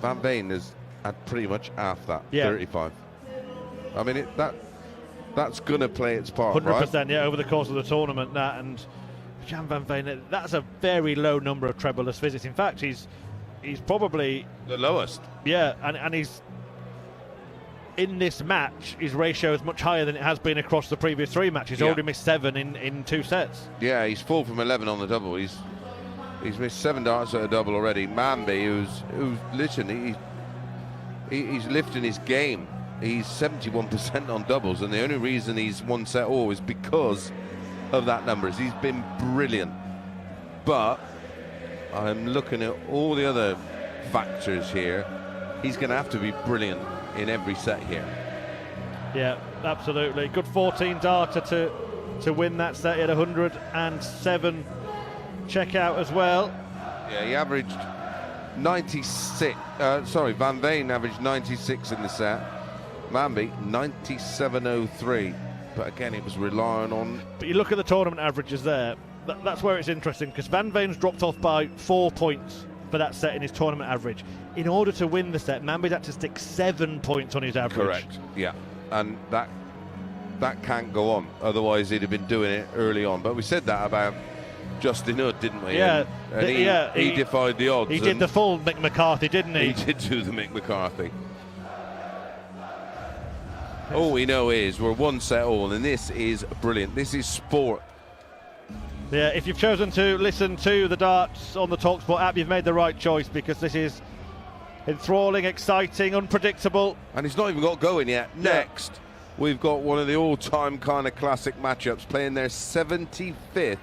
Van Veen has had pretty much half that, Yeah. 35. I mean, that's going to play its part, 100%, right? yeah, over the course of the tournament. That, and Gian Van Veen, that's a very low number of treble-less visits. In fact, he's probably The lowest. yeah, and he's in this match. His ratio is much higher than it has been across the previous 3 matches. He's Yeah. already missed 7 in 2 sets. Yeah, he's 4 from 11 on the double. He's missed 7 darts at a double already. Mambi, who's literally he's lifting his game. He's 71% on doubles, and the only reason he's 1 set all is because of that numbers. He's been brilliant, but I'm looking at all the other factors here. He's going to have to be brilliant in every set here. Yeah, absolutely. Good 14 darter to win that set. He had 107 check out as well. Yeah, he averaged 96. Van Veen averaged 96 in the set. Mambi 97.03. But again, it was relying on. But you look at the tournament averages there. That's where it's interesting, because Van Veen's dropped off by 4 points for that set in his tournament average. In order to win the set, Mambi's had to stick 7 points on his average. Correct. Yeah, and that can't go on. Otherwise, he'd have been doing it early on. But we said that about Justin Hood, didn't we? Yeah, and he defied the odds. He did the full Mick McCarthy, didn't he? He did do the Mick McCarthy. All we know is we're 1 set all, and this is brilliant. This is sport. Yeah, if you've chosen to listen to the darts on the talkSPORT app, you've made the right choice, because this is enthralling, exciting, unpredictable. And he's not even got going yet. Next, we've got one of the all-time kind of classic matchups, playing their 75th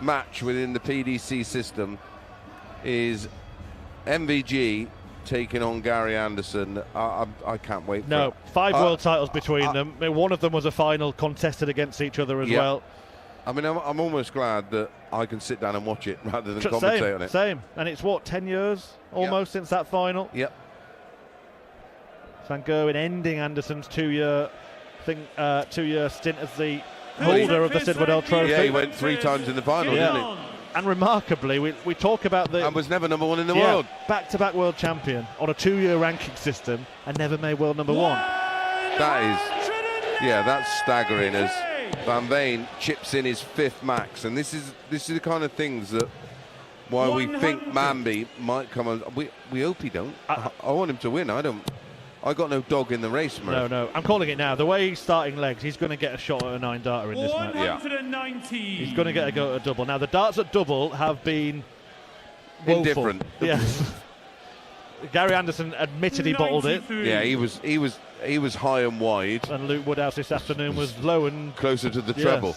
match within the PDC system, is MVG taking on Gary Anderson. I can't wait for No, it. 5 world titles between them. I mean, one of them was a final contested against each other as well. I mean, I'm almost glad that I can sit down and watch it rather than commentate on it. Same. And it's, what, 10 years almost since that final? Yep. Van Gerwen ending Anderson's 2-year stint as the holder of the Sid Waddell Trophy. Yeah, he went 3 times in the final, didn't he? And remarkably, we talk about the... And was never number 1 in the world. Back-to-back world champion on a 2-year ranking system and never made world number 1. That's staggering, as Van Veen chips in his 5th max, and this is the kind of things that why we think Mambi might come on. We hope he don't. I want him to win. I got no dog in the race, Murph. No, I'm calling it now. The way he's starting legs, he's going to get a shot at a 9 darter in this match. 190. He's going to get a go at a double. Now the darts at double have been woeful. Indifferent. Yes. Gary Anderson admitted he bottled it. Yeah, he was high and wide. And Luke Woodhouse this afternoon was low and closer to the treble.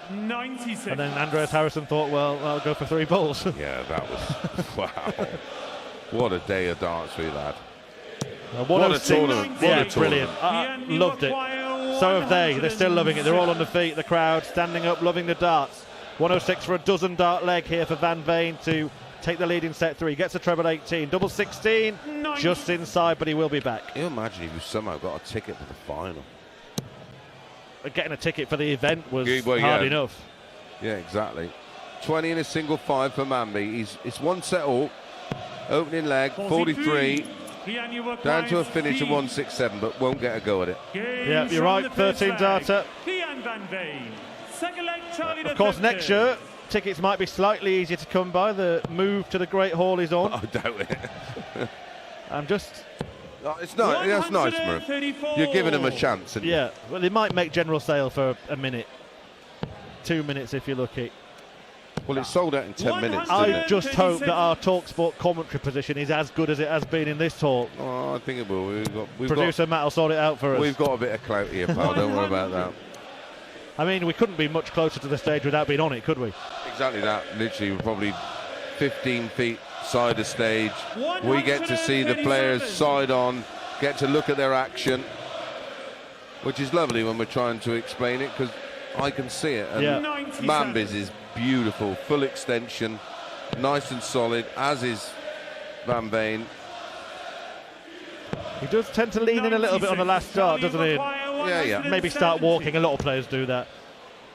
96. And then Andreas Harrison thought, well, I'll go for 3 balls. Yeah, that was wow. What a day of darts we've had. What a tournament. Yeah, brilliant. Loved it. So have they. They're still loving it. They're all on the feet. The crowd standing up, loving the darts. 106 for a dozen dart leg here for Van Veen to take the lead in set 3. Gets a treble 18. Double 16. Just inside, but he will be back. Can you imagine if you somehow got a ticket to the final? Getting a ticket for the event was hard enough. Yeah, exactly. 20 in a single 5 for Mambi. It's 1 set all. Opening leg, 43. Down to a finish of 167, but won't get a go at it. Yeah, you're right. 13 darter. Of course, next year, tickets might be slightly easier to come by. The move to the Great Hall is on. I doubt it. I'm just... It's nice. That's nice, Murph. You're giving them a chance. Yeah, well, they might make general sale for a minute. 2 minutes if you're lucky. Well, it's sold out in 10 minutes. I just hope that our talkSPORT commentary position is as good as it has been in this talk. Oh, I think it will. Producer Matt will sort it out for us. We've got a bit of clout here, pal. Don't worry about that. I mean, we couldn't be much closer to the stage without being on it, could we? Exactly that. Literally, we're probably 15 feet side of stage. We get to see the players side on, get to look at their action, which is lovely when we're trying to explain it, because I can see it. And Mambi's is beautiful, full extension, nice and solid, as is Van Veen. He does tend to lean in a little bit on the last start, doesn't he? Yeah. Maybe start walking. A lot of players do that.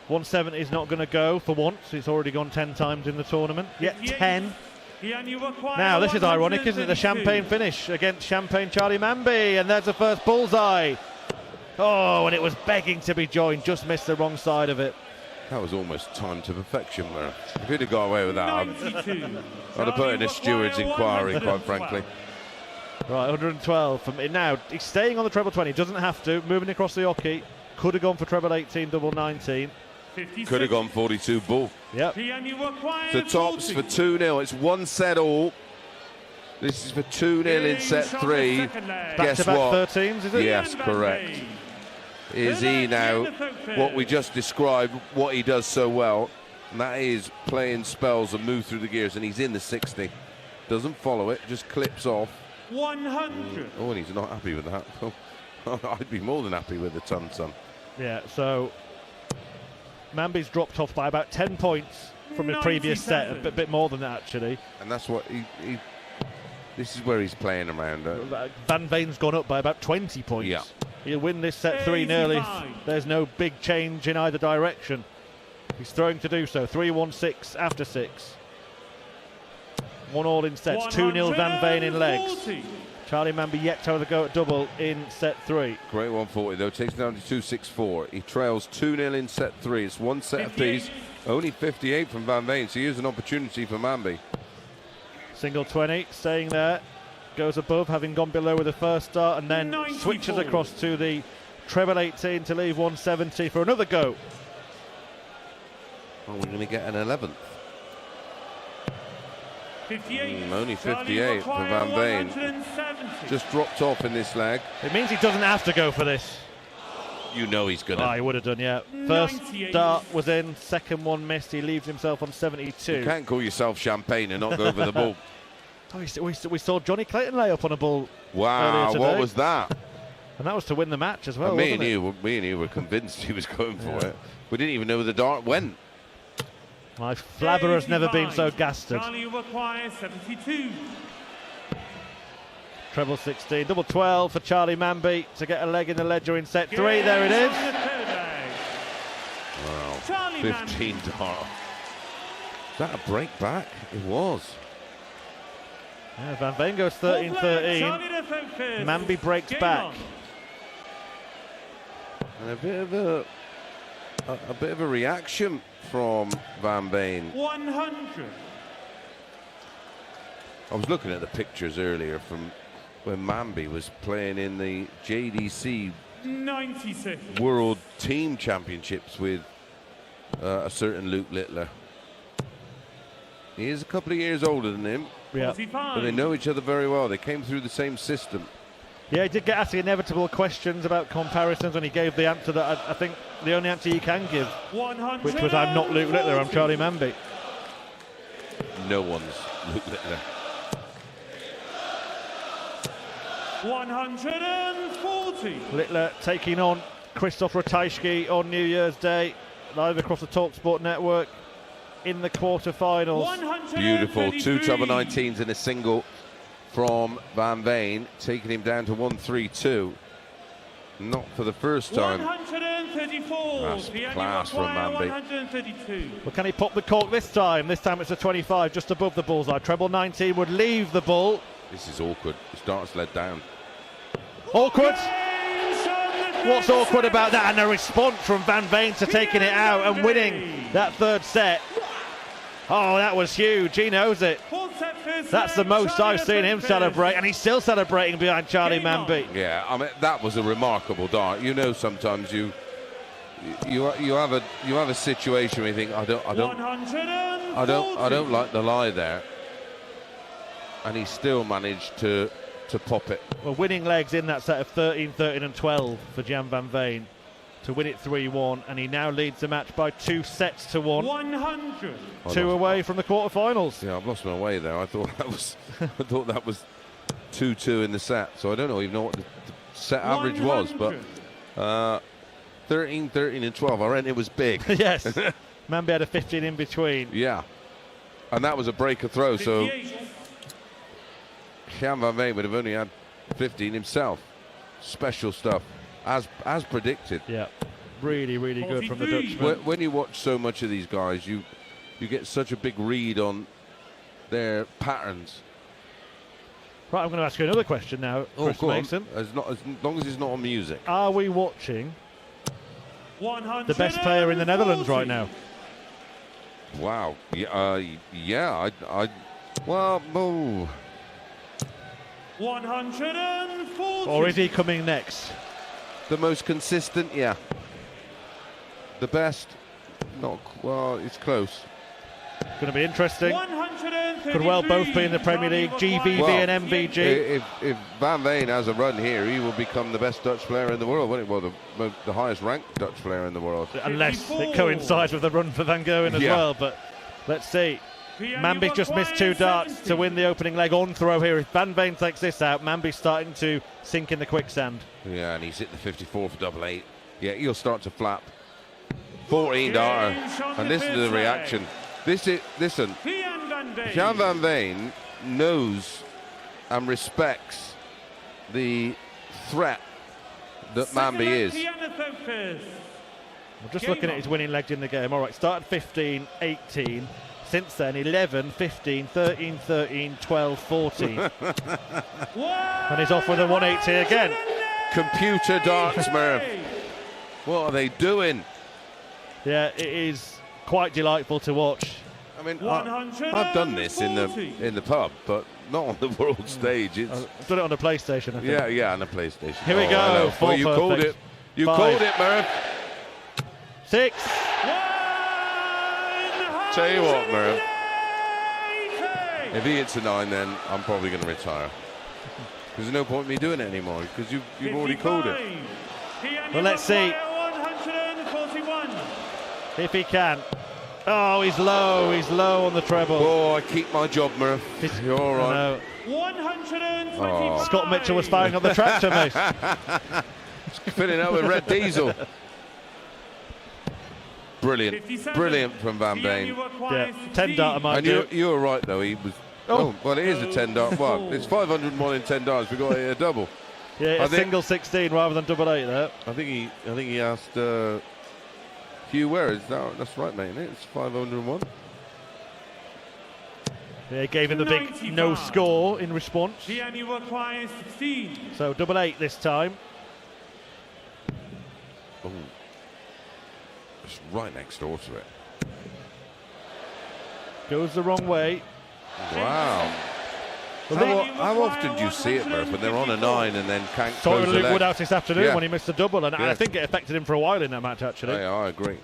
170 is not going to go for once. It's already gone 10 times in the tournament. 10. Now, this is ironic, isn't it? The champagne finish against Champagne Charlie Mambi, and there's the first bullseye. Oh, and it was begging to be joined, just missed the wrong side of it. That was almost timed to perfection there. If he'd have got away with that, I'd have put in a steward's inquiry, quite frankly. Right, 112 from it now. He's staying on the treble 20, doesn't have to. Moving across the hockey, could have gone for treble 18, double 19. Could have gone 42 bull. Yep. The tops for 2-0. It's one set all. This is for 2-0 in set 3. Guess what? 13s, is it? Yes, correct. Is he now what we just described, what he does so well, and that is playing spells and move through the gears, and he's in the 60. Doesn't follow it, just clips off. 100. Oh, and he's not happy with that. I'd be more than happy with the ton. Yeah, so Mambi's dropped off by about 10 points from his previous set, a bit more than that actually. And that's what he this is where he's playing around. Van Veen's gone up by about 20 points. Yeah. He'll win this set 3-0 if there's no big change in either direction. He's throwing to do so. 3-1-6 after 6. 1-1 in sets. 2-0 Van Veen in legs. Charlie Mambi yet to have a go at double in set 3. Great 140 though, takes it down to 2-6-4. He trails 2-0 in set 3. It's one set apiece. Only 58 from Van Veen, so here's an opportunity for Mambi. Single 20, staying there. Goes above, having gone below with the first start, and then 94. Switches across to the treble 18 to leave 170 for another go. Oh, we're going to get an 11th. 58. Only 58 for Van Veen. Just dropped off in this leg. It means he doesn't have to go for this. You know he's going to. Oh, he would have done, yeah. First 98. dart was in, second one missed. He leaves himself on 72. You can't call yourself champagne and not go for the ball. Oh, we saw Johnny Clayton lay up on a ball. Wow, what was that? And that was to win the match as well. Me and you were convinced he was going for it. We didn't even know where the dart went. My flabber has never been so gasted. Charlie requires 72. Treble 16, double 12 for Charlie Mambi to get a leg in the ledger in set 3. There it is. Wow, 15 dart. Is that a break back? It was. Yeah, Van Veen goes 13-13. Mambi breaks back. And a bit of a reaction from Van Veen. 100. I was looking at the pictures earlier from when Mambi was playing in the JDC 96 World Team Championships with a certain Luke Littler. He is a couple of years older than him, Yeah. but they know each other very well. They came through the same system. Yeah, he did get asked the inevitable questions about comparisons, and he gave the answer that I think the only answer you can give, which was, I'm not Luke Littler, I'm Charlie Mambi. No one's Luke Littler. 140. Littler taking on Christoph Ratajski on New Year's Day, live across the talkSPORT network in the quarterfinals. Beautiful, 2 treble 19s in a single from Van Veen, taking him down to 132. Not for the first time. 134. That's class from Mambi. 132. Well, can he pop the cork this time? This time it's a 25, just above the bullseye. Treble 19 would leave the bull. This is awkward. The start's led down. Awkward. What's awkward about that? And a response from Van Veen to taking it out and winning that third set. Oh, that was huge. He knows it. That's the most I've seen him celebrate, and he's still celebrating behind Charlie Mambi. Yeah, I mean that was a remarkable dart. You know, sometimes you have a situation where you think I don't like the lie there, and he still managed to pop it. Well, winning legs in that set of 13, 13 and 12 for Gian Van Veen to win it 3-1, and he now leads the match by 2 sets to 1. 100. 2 away from the quarterfinals. Yeah, I've lost my way there. I thought that was 2-2 in the set, so I don't even know what the set average was, but 13, 13 and 12. I reckon it was big. Yes. Mambi had a 15 in between. Yeah, and that was a breaker throw, so 58. Gian Van Veen would have only had 15 himself. Special stuff, as predicted. Yeah, really, really good from the Dutchman. When you watch so much of these guys, you get such a big read on their patterns. Right, I'm going to ask you another question now, Chris go on. Mason. As long as it's not on music. Are we watching the best player in the Netherlands right now? Wow. Yeah. Well, oh. 140. Or is he coming next? The most consistent, yeah. The best, not well. It's close. Going to be interesting. 133. Could well both be in the Premier League, GVV and MVG. If Van Veen has a run here, he will become the best Dutch player in the world. Well, the highest ranked Dutch player in the world. Unless 54. it coincides with the run for Van Goen as well. But let's see. Mambi just missed 2 darts to win the opening leg on throw here. If Van Veen takes this out, Mambi's starting to sink in the quicksand. Yeah, and he's hit the 54 for double 8. Yeah, he'll start to flap. 14 darter, and listen to the reaction. Listen. Gian Van Veen knows and respects the threat that Mambi is. I'm just looking at his winning legs in the game. All right, started 15, 18. Since then, 11, 15, 13, 13, 12, 14. And he's off with a 180 again. Computer darts, Merv. What are they doing? Yeah, it is quite delightful to watch. I mean, I've done this in the pub, but not on the world stage. I've done it on the PlayStation, I think. Yeah, on the PlayStation. Here we go. Well, you called it. You called it, Merv. 6. Tell you what, Merv. If he hits a 9, then I'm probably going to retire. Because there's no point in me doing it anymore, because you've already called it. Well, let's see if he can. Oh, he's low on the treble. Oh, I keep my job, Merv. You're all right. 125. Scott Mitchell was firing up the tractor, mate. Filling up with red diesel. Brilliant from Van Veen. Yeah, 10 darter might And do. you were right though. He was. Oh, well, it is a 10 dart. Well, it's 501 in 10 darts. We got a double. Yeah, a single 16 rather than double 8 there. I think he asked Hugh where is that? That's right, mate. It's 501. Yeah, gave him the big no score in response. He only requires 16. So double 8 this time. Oh, it's right next door to it. Goes the wrong way. Wow. How often do you see it, Murph, when they're on a 9 and then can't Saw close the Luke leg? Woodhouse this afternoon when he missed the double, and Yeah. I think it affected him for a while in that match, actually. Yeah, I agree.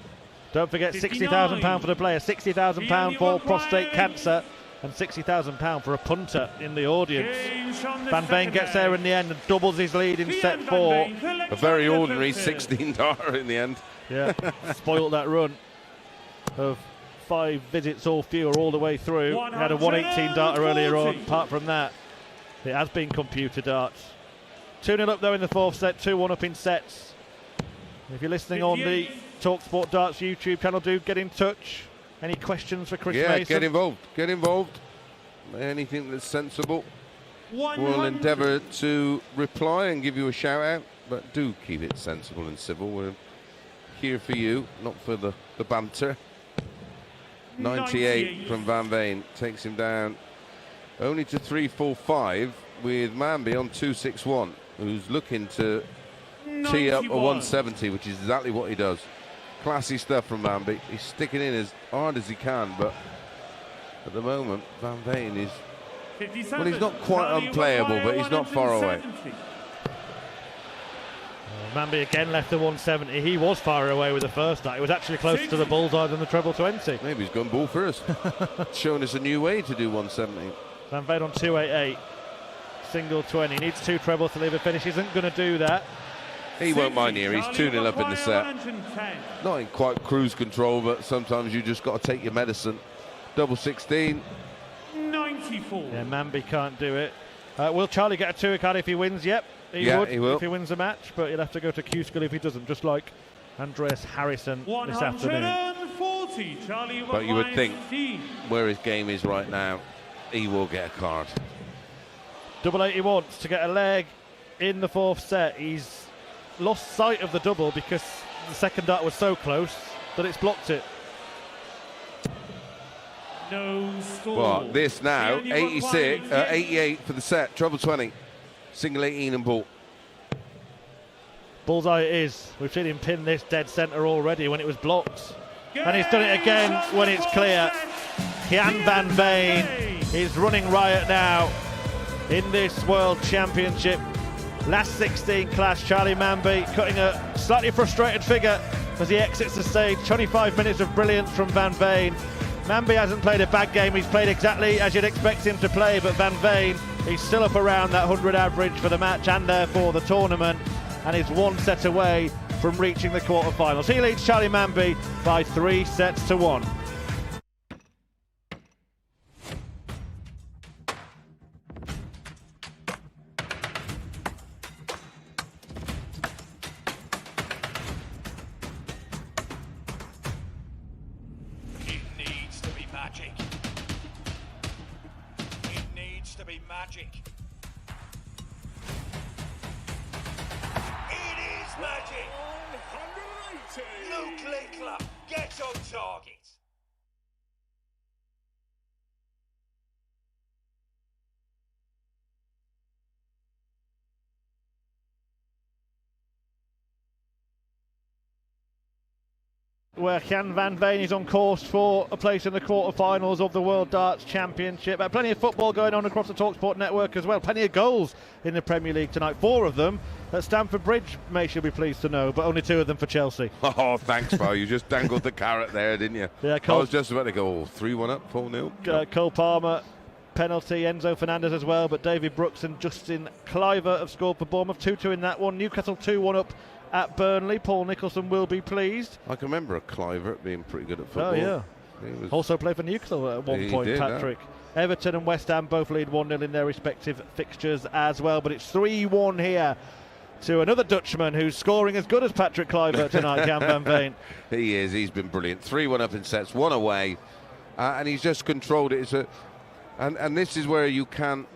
Don't forget, £60,000 for the player, £60,000 for prostate cancer, and £60,000 for a punter in the audience. Van Veen gets there in the end and doubles his lead in set 4. A very ordinary 16 darter in the end. Yeah, spoiled that run of 5 visits or fewer all the way through. He had a 118 darter earlier on. Apart from that, it has been computer darts. 2-0 up though in the 4th set, 2-1 up in sets. If you're listening on the talkSPORT Darts YouTube channel, do get in touch. Any questions for Chris Mason? Get involved. Anything that's sensible, we'll endeavour to reply and give you a shout out, but do keep it sensible and civil. We're here for you, not for the banter. 98 from Van Veen takes him down only to 345 with Mambi on 261, who's looking to tee up a 170, which is exactly what he does. Classy stuff from Mambi. He's sticking in as hard as he can, but at the moment Van Veen is, well, he's not quite unplayable, but he's not far away. Mambi again left the 170. He was far away with the first dart. It was actually closer to the bullseye than the treble 20. Maybe he's gone ball first. Showing us a new way to do 170. Van Veen on 288. Single 20. Needs 2 trebles to leave a finish. Isn't going to do that. He won't mind here. He's 2-0 up in the set. Not in quite cruise control, but sometimes you just got to take your medicine. Double 16. 94. Yeah, Mambi can't do it. Will Charlie get a 2 card if he wins? Yep, he would he will. if he wins the match, but he'll have to go to Q-School if he doesn't, just like Andreas Harrison this afternoon. 140. Charlie, But you would think 16. where his game is right now, he will get a card. Double 8 he wants to get a leg in the 4th set. He's lost sight of the double because the second dart was so close that it's blocked it. No score. Well, this now, The only 86, requirement 88 for the set, treble 20. Single 18 and ball. Bullseye it is. We've seen him pin this dead centre already when it was blocked. And he's done it again when it's clear. Gian van Veen is running riot now in this World Championship. Last 16 class, Charlie Mambi cutting a slightly frustrated figure as he exits the stage. 25 minutes of brilliance from Van Veen. Mambi hasn't played a bad game. He's played exactly as you'd expect him to play, but Van Veen, he's still up around that 100 average for the match and therefore the tournament, and is one set away from reaching the quarterfinals. He leads Charlie Mambi by 3 sets to 1. It needs to be magic. It needs to be magic. It is magic. 180. Luke Lickler, get on target. Where Gian van Veen is on course for a place in the quarterfinals of the World Darts Championship. Plenty of football going on across the talkSPORT network as well. Plenty of goals in the Premier League tonight. 4 of them at Stamford Bridge, May should be pleased to know, but only 2 of them for Chelsea. Oh, thanks, pal. You just dangled the carrot there, didn't you? Yeah, I was just about to go 3-1 up, 4-0. Cole Palmer, penalty, Enzo Fernandez as well, but David Brooks and Justin Cliver have scored for Bournemouth. 2-2 in that one. Newcastle 2-1 up at Burnley. Paul Nicholson will be pleased. I can remember a Clivert being pretty good at football. Oh, yeah. He was Also played for Newcastle at one point, did, Patrick. Everton and West Ham both lead 1-0 in their respective fixtures as well, but it's 3-1 here to another Dutchman who's scoring as good as Patrick Cliver tonight, Gian van Veen. He is. He's been brilliant. 3-1 up in sets, 1 away, and he's just controlled it. And this is where you cannot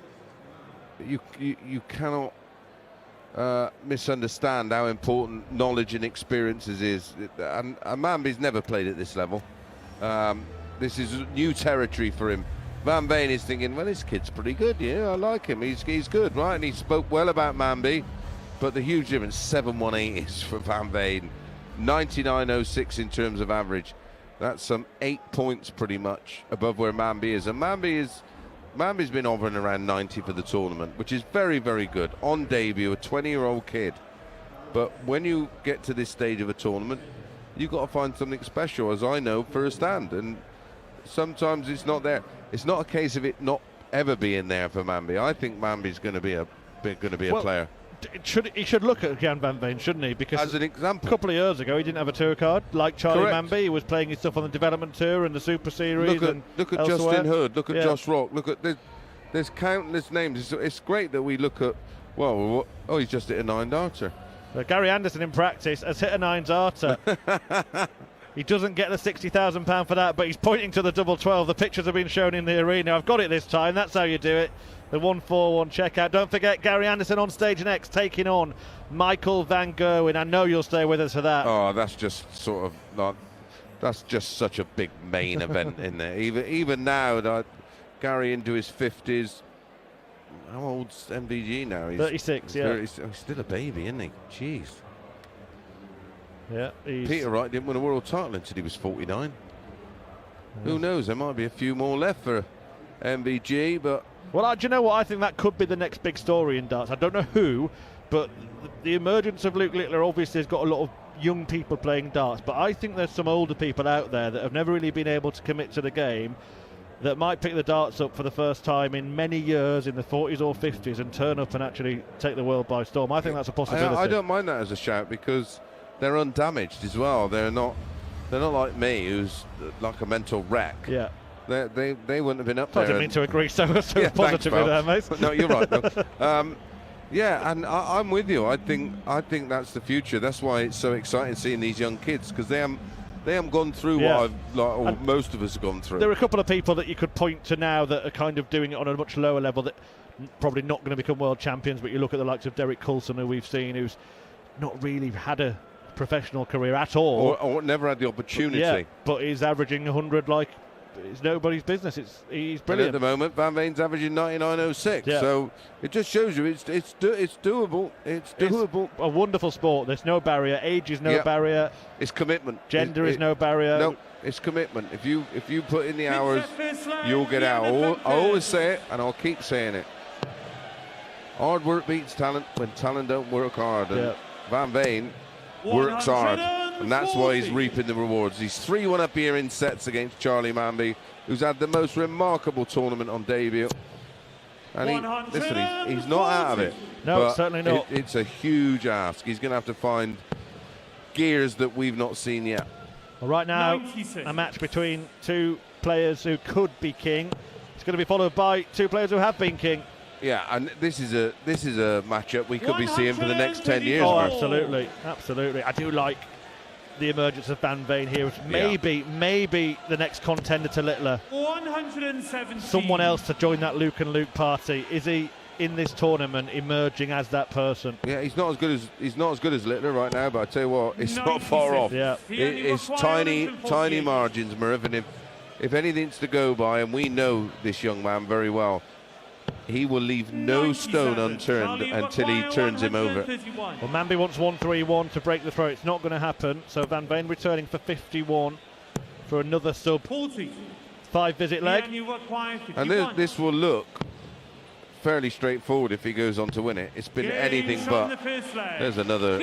misunderstand how important knowledge and experiences is. And Mambi's never played at this level. This is new territory for him. Van Veen is thinking, well, this kid's pretty good. Yeah, I like him. He's good, right? And he spoke well about Mambi. But the huge difference, 7-1-8 is for Van Veen. 99.06 in terms of average. That's some 8 points pretty much above where Mambi is. And Mambi's been hovering around 90 for the tournament, which is very, very good. On debut, a 20-year-old kid. But when you get to this stage of a tournament, you've got to find something special, as I know firsthand. And sometimes it's not there. It's not a case of it not ever being there for Mambi. I think Mambi's going to be a player. He should look at Gian van Veen, shouldn't he? Because as an example, a couple of years ago he didn't have a tour card like Charlie Correct. Mambi. He was playing his stuff on the development tour and the Super Series. Look at elsewhere. Justin Hood. Look at Josh Rock. Look at there's countless names. It's great that we look at. Well, he's just hit a 9-darter. Gary Anderson in practice has hit a 9-darter. He doesn't get the £60,000 for that, but he's pointing to the double 12. The pictures have been shown in the arena. I've got it this time. That's how you do it. The 1-4-1 checkout. Don't forget Gary Anderson on stage next, taking on Michael van Gerwen. I know you'll stay with us for that. Oh, that's just sort of like, that's just such a big main event in there. Even now, that Gary into his 50s. How old's MVG now? He's 36, yeah. He's still a baby, isn't he? Jeez. Yeah. Peter Wright didn't win a world title until he was 49. Yeah. Who knows? There might be a few more left for MVG, but. Well, do you know what? I think that could be the next big story in darts. I don't know who, but the emergence of Luke Littler obviously has got a lot of young people playing darts, but I think there's some older people out there that have never really been able to commit to the game that might pick the darts up for the first time in many years in the 40s or 50s and turn up and actually take the world by storm. I think that's a possibility. I don't mind that as a shout because they're undamaged as well. They're not like me, who's like a mental wreck. Yeah. They wouldn't have been up there. I didn't mean to agree so yeah, positively there, mate. No, you're right. No. Yeah, and I'm with you. I think that's the future. That's why it's so exciting seeing these young kids, because they haven't gone through what most of us have gone through. There are a couple of people that you could point to now that are kind of doing it on a much lower level that probably not going to become world champions, but you look at the likes of Derek Coulson, who we've seen, who's not really had a professional career at all. Or never had the opportunity. Yeah, but he's averaging 100 like it's nobody's business. He's And brilliant. at the moment, Van Veen's averaging 99.06. Yeah. So it just shows you it's doable. It's doable. It's a wonderful sport. There's no barrier. Age is no Yeah. barrier. It's commitment. Gender is no barrier. No, it's commitment. If you put in the hours, First leg, you'll get out. Vienna I always say it, and I'll keep saying it. Hard work beats talent when talent don't work hard. And Yeah. Van Veen works hard, and that's why he's reaping the rewards. He's 3-1 up here in sets against Charlie Manby, who's had the most remarkable tournament on debut. And he's not out of it. No, but certainly not. It's a huge ask. He's going to have to find gears that we've not seen yet. Well, right now, 96. a match between two players who could be king. It's going to be followed by two players who have been king. Yeah, and this is a matchup we could be seeing for the next 10 years. Oh, Mark. absolutely, absolutely. I do like the emergence of Van Veen here. It's maybe the next contender to Littler. 117. Someone else to join that Luke and Luke party. Is he in this tournament emerging as that person? Yeah, he's not as good as Littler right now, but I tell you what, it's not far off. Yeah, It's tiny margins, Murph, and if anything's to go by, and we know this young man very well, he will leave no stone unturned until he turns him over. Well, Mambi wants 131 to break the throw. It's not going to happen. So Van Veen returning for 51 for another sub 40. 5-visit leg. And this will look fairly straightforward if he goes on to win it. It's been anything but. There's another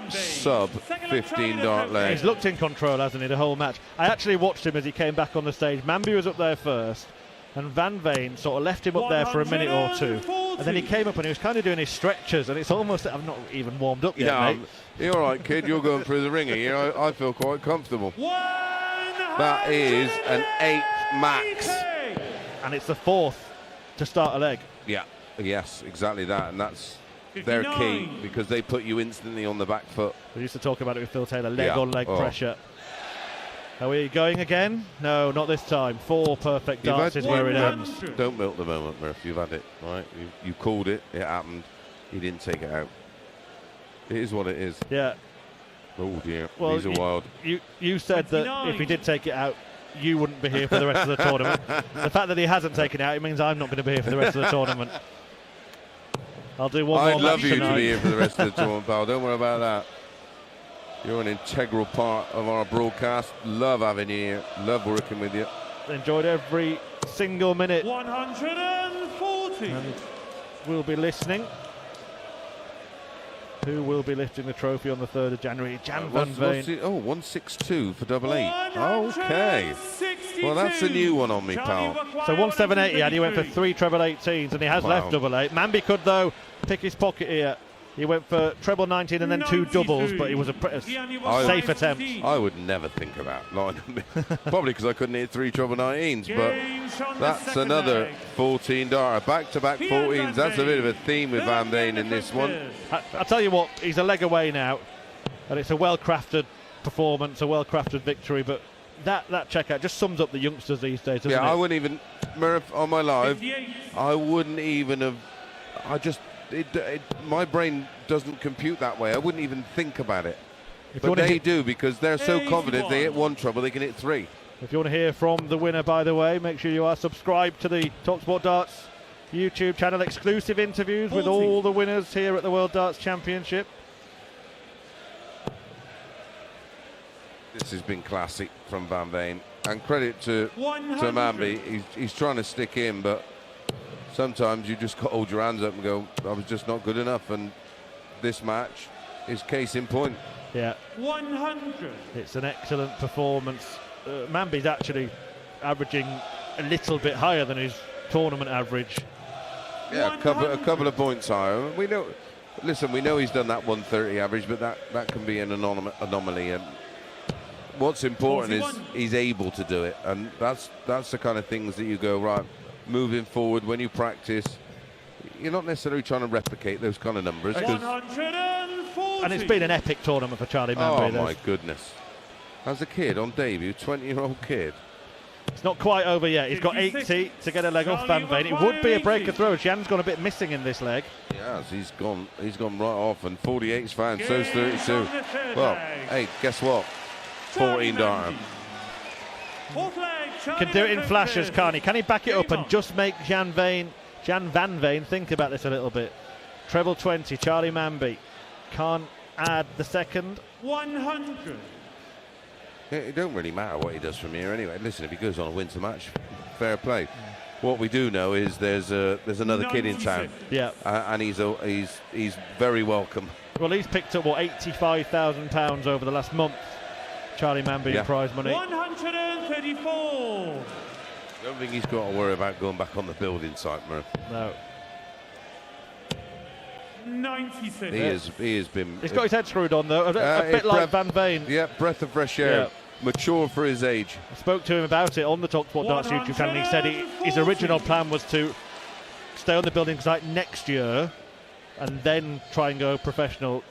sub 15 dart leg. He's looked in control, hasn't he, the whole match. I actually watched him as he came back on the stage. Mambi was up there first, and Van Veen sort of left him up there for a minute or two, and then he came up and he was kind of doing his stretches, and it's almost, I'm not even warmed up yet, mate. You're all right, kid. You're going through the ringer. You know, I feel quite comfortable. That is an 8 max. And it's the 4th to start a leg. Yeah, yes, exactly that, and that's their key, because they put you instantly on the back foot. We used to talk about it with Phil Taylor, leg on leg Oh. pressure. Are we going again? No, not this time. 4 perfect darts is where it ends. Don't milk the moment, Murph. You've had it, right? You called it. It happened. He didn't take it out. It is what it is. Yeah. Oh dear, Well, these are wild. You said that if he did take it out, you wouldn't be here for the rest of the tournament. The fact that he hasn't taken it out, it means I'm not going to be here for the rest of the tournament. I'll do one more I'd love match you tonight. to be here for the rest of the tournament, pal. Don't worry about that. You're an integral part of our broadcast. Love having you here. Love working with you. Enjoyed every single minute. 140. And we'll be listening. Who will be lifting the trophy on the 3rd of January? Gian Van Veen. 162 for double 8. Okay. Well, that's a new one on me, pal. So 178 he had. He went for 3 treble 18s, and he has left double 8. Mambi could, though, pick his pocket here. He went for treble 19 and then 2 doubles, but it was a safe attempt. I would never think about lining probably because I couldn't hit 3 treble 19s, but that's another 14 darter. Back-to-back 14s. That's a bit of a theme with Van Veen in this one. I'll tell you what, he's a leg away now, and it's a well-crafted performance, a well-crafted victory, but that checkout just sums up the youngsters these days, doesn't it? I wouldn't even, Murph, on my live, I wouldn't even have, my brain doesn't compute that way. I wouldn't even think about it. But they do, because they're so confident they hit 1 treble, they can hit 3. If you want to hear from the winner, by the way, make sure you are subscribed to the talkSPORT Darts YouTube channel. Exclusive interviews with all the winners here at the World Darts Championship. This has been classic from Van Veen, and credit to Mambi. He's trying to stick in, but sometimes you just got to hold your hands up and go, I was just not good enough, and this match is case in point. Yeah. 100. It's an excellent performance. Mambi's actually averaging a little bit higher than his tournament average. Yeah, a couple of points higher. We know. Listen, we know he's done that 130 average, but that can be an anomaly. And what's important is he's able to do it, and that's the kind of things that you go, right, moving forward when you practice. You're not necessarily trying to replicate those kind of numbers. 140. And it's been an epic tournament for Charlie Mambi. Oh my goodness! As a kid on debut, 20-year-old kid. It's not quite over yet. He's got 80 to get a leg off Van Veen. It would be a breaker throw. Gian's gone a bit missing in this leg. Yes, he's gone right off, and 48's fine. So's 32. Well, hey, guess what? 14 darter. 4th leg, Can do it in flashes, can't he? Can he back it up and just make Gian Van Veen think about this a little bit? Treble 20, Charlie Mambi. Can't add the second. 100. It don't really matter what he does from here anyway. Listen, if he goes on and wins the match, fair play. What we do know is there's another kid in town, yeah, and he's very welcome. Well, he's picked up what, £85,000 over the last month. Charlie Manby in prize money. 134. I don't think he's got to worry about going back on the building site, Murph. No. 96. He has been. He's got his head screwed on though, a bit like Van Veen. Yeah, breath of fresh air. Yeah. Mature for his age. I spoke to him about it on the talkSPORT Darts YouTube channel. He said his original plan was to stay on the building site next year and then try and go professional.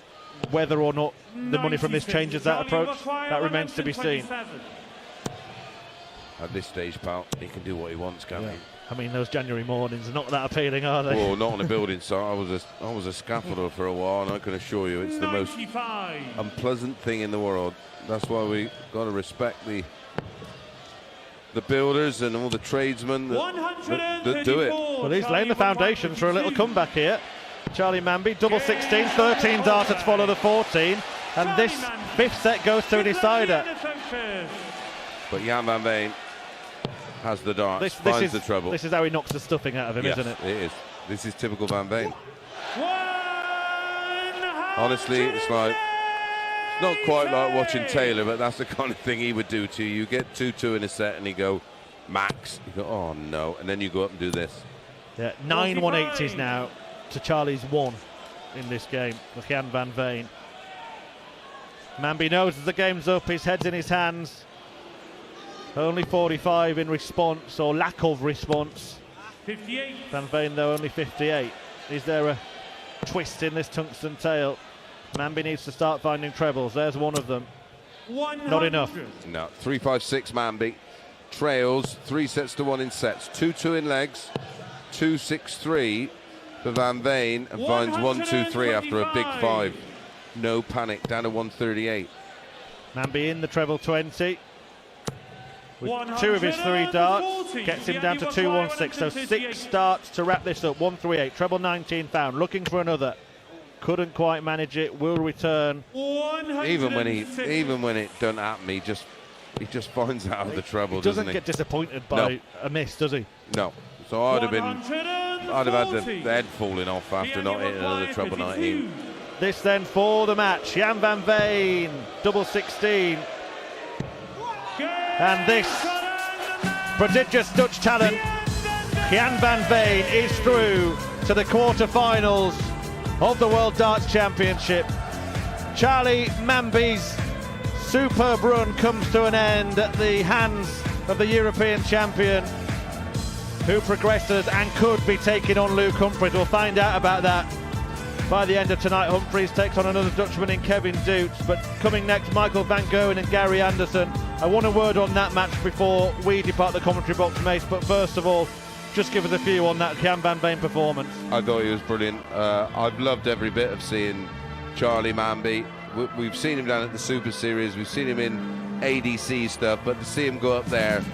Whether or not the money from this changes that approach, that remains to be seen. At this stage, pal, he can do what he wants, can't he? I mean, those January mornings are not that appealing, are they? Well, not on a building site. I was a scaffolder for a while, and I can assure you it's the most unpleasant thing in the world. That's why we got to respect the builders and all the tradesmen that do it. Well, he's laying the foundations for a little comeback here. Charlie Manby, double 16, 13 darts to follow the 14, and this fifth set goes to a decider. But Gian Van Veen has the darts, finds the treble. This is how he knocks the stuffing out of him, isn't it? It is. This is typical Van Veen. Honestly, it's like, not quite like watching Taylor, but that's the kind of thing he would do to you. You get 2-2 in a set and you go, max. You go, oh no, and then you go up and do this. Yeah, 9 180s now to Charlie's 1 in this game with Gian Van Veen. Mambi knows that the game's up, his head's in his hands. Only 45 in response, or lack of response. 58. Van Veen, though, only 58. Is there a twist in this tungsten tail? Mambi needs to start finding trebles. There's one of them. 100. Not enough. No, 3-5-6 Mambi. Trails 3 sets to 1 in sets. 2-2 in legs. 2-6-3 for Van Veen, and finds 1-2-3 after a big 5. No panic, down to 138. Mambi in the treble 20. With 2 of his 3 darts, gets him down to 2-1-6. So 6 darts to wrap this up. 138, treble 19 found. Looking for another. Couldn't quite manage it. Will return. Even when it don't happen, he just finds out of the treble. He doesn't get disappointed by a miss, does he? No. So I'd have had the head falling off after not hitting another treble 19. This then for the match. Gian Van Veen, double 16. And this prodigious Dutch talent, Gian Van Veen, is through to the quarter-finals of the World Darts Championship. Charlie Mamby's superb run comes to an end at the hands of the European champion, who progresses and could be taking on Luke Humphries. We'll find out about that by the end of tonight. Humphries takes on another Dutchman in Kevin Dutes. But coming next, Michael Van Gerwen and Gary Anderson. I want a word on that match before we depart the commentary box, Mace. But first of all, just give us a few on that Gian Van Veen performance. I thought he was brilliant. I've loved every bit of seeing Charlie Mamby. We've seen him down at the Super Series. We've seen him in ADC stuff. But to see him go up there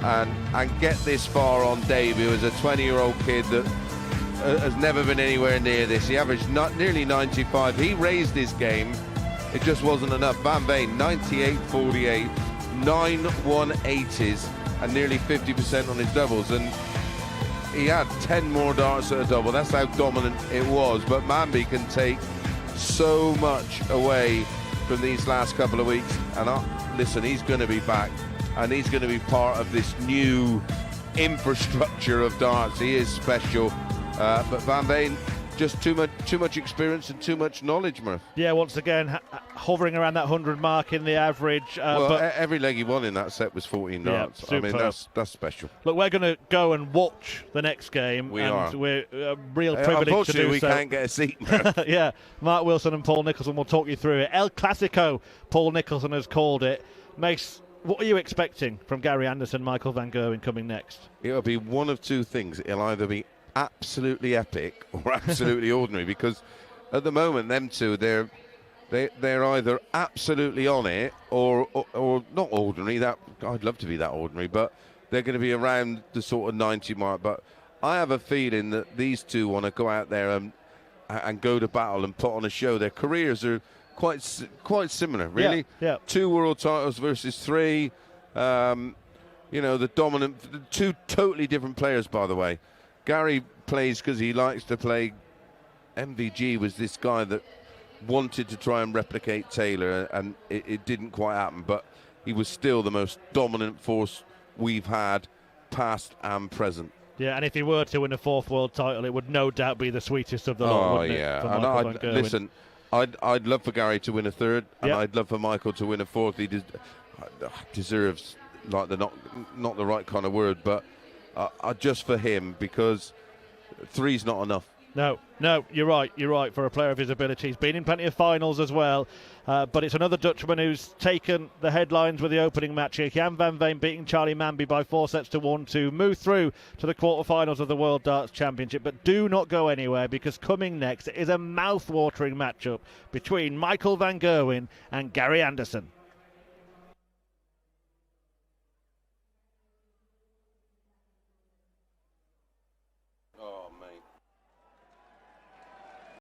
and get this far on debut as a 20-year-old kid that has never been anywhere near this. He averaged nearly 95. He raised his game. It just wasn't enough. Van Veen, 98-48, 9 180s, and nearly 50% on his doubles. And he had 10 more darts at a double. That's how dominant it was. But Mamby can take so much away from these last couple of weeks. And listen, he's going to be back, and he's going to be part of this new infrastructure of darts. He is special. But Van Veen, just too much experience and too much knowledge, Murph. Yeah, once again, hovering around that 100 mark in the average. But every leg he won in that set was 14 darts. Yeah, I mean, that's special. Look, we're going to go and watch the next game. We're a real privilege to do so. Unfortunately, we can't get a seat. Yeah, Mark Wilson and Paul Nicholson will talk you through it. El Clasico, Paul Nicholson has called it. Mace, what are you expecting from Gary Anderson, Michael Van Gerwen coming next? It'll be one of two things. It'll either be absolutely epic or absolutely ordinary, because at the moment them two, they're either absolutely on it or not ordinary. That I'd love to be that ordinary, but they're going to be around the sort of 90 mark. But I have a feeling that these two want to go out there and go to battle and put on a show. Their careers are quite similar, really. Yeah. 2 world titles versus 3. The dominant, 2 totally different players, by the way. Gary plays because he likes to play. MVG was this guy that wanted to try and replicate Taylor, and it didn't quite happen, but he was still the most dominant force we've had, past and present. Yeah, and if he were to win a 4th world title, it would no doubt be the sweetest of the lot, wouldn't yeah. it? And listen, I'd love for Gary to win a 3rd, and I'd love for Michael to win a 4th. He deserves, like, not the right kind of word, but just for him, because 3's not enough. No, you're right. For a player of his ability, he's been in plenty of finals as well. But it's another Dutchman who's taken the headlines with the opening match here. Gian van Veen beating Charlie Manby by 4-1 to move through to the quarterfinals of the World Darts Championship. But do not go anywhere, because coming next is a mouth-watering matchup between Michael van Gerwen and Gary Anderson.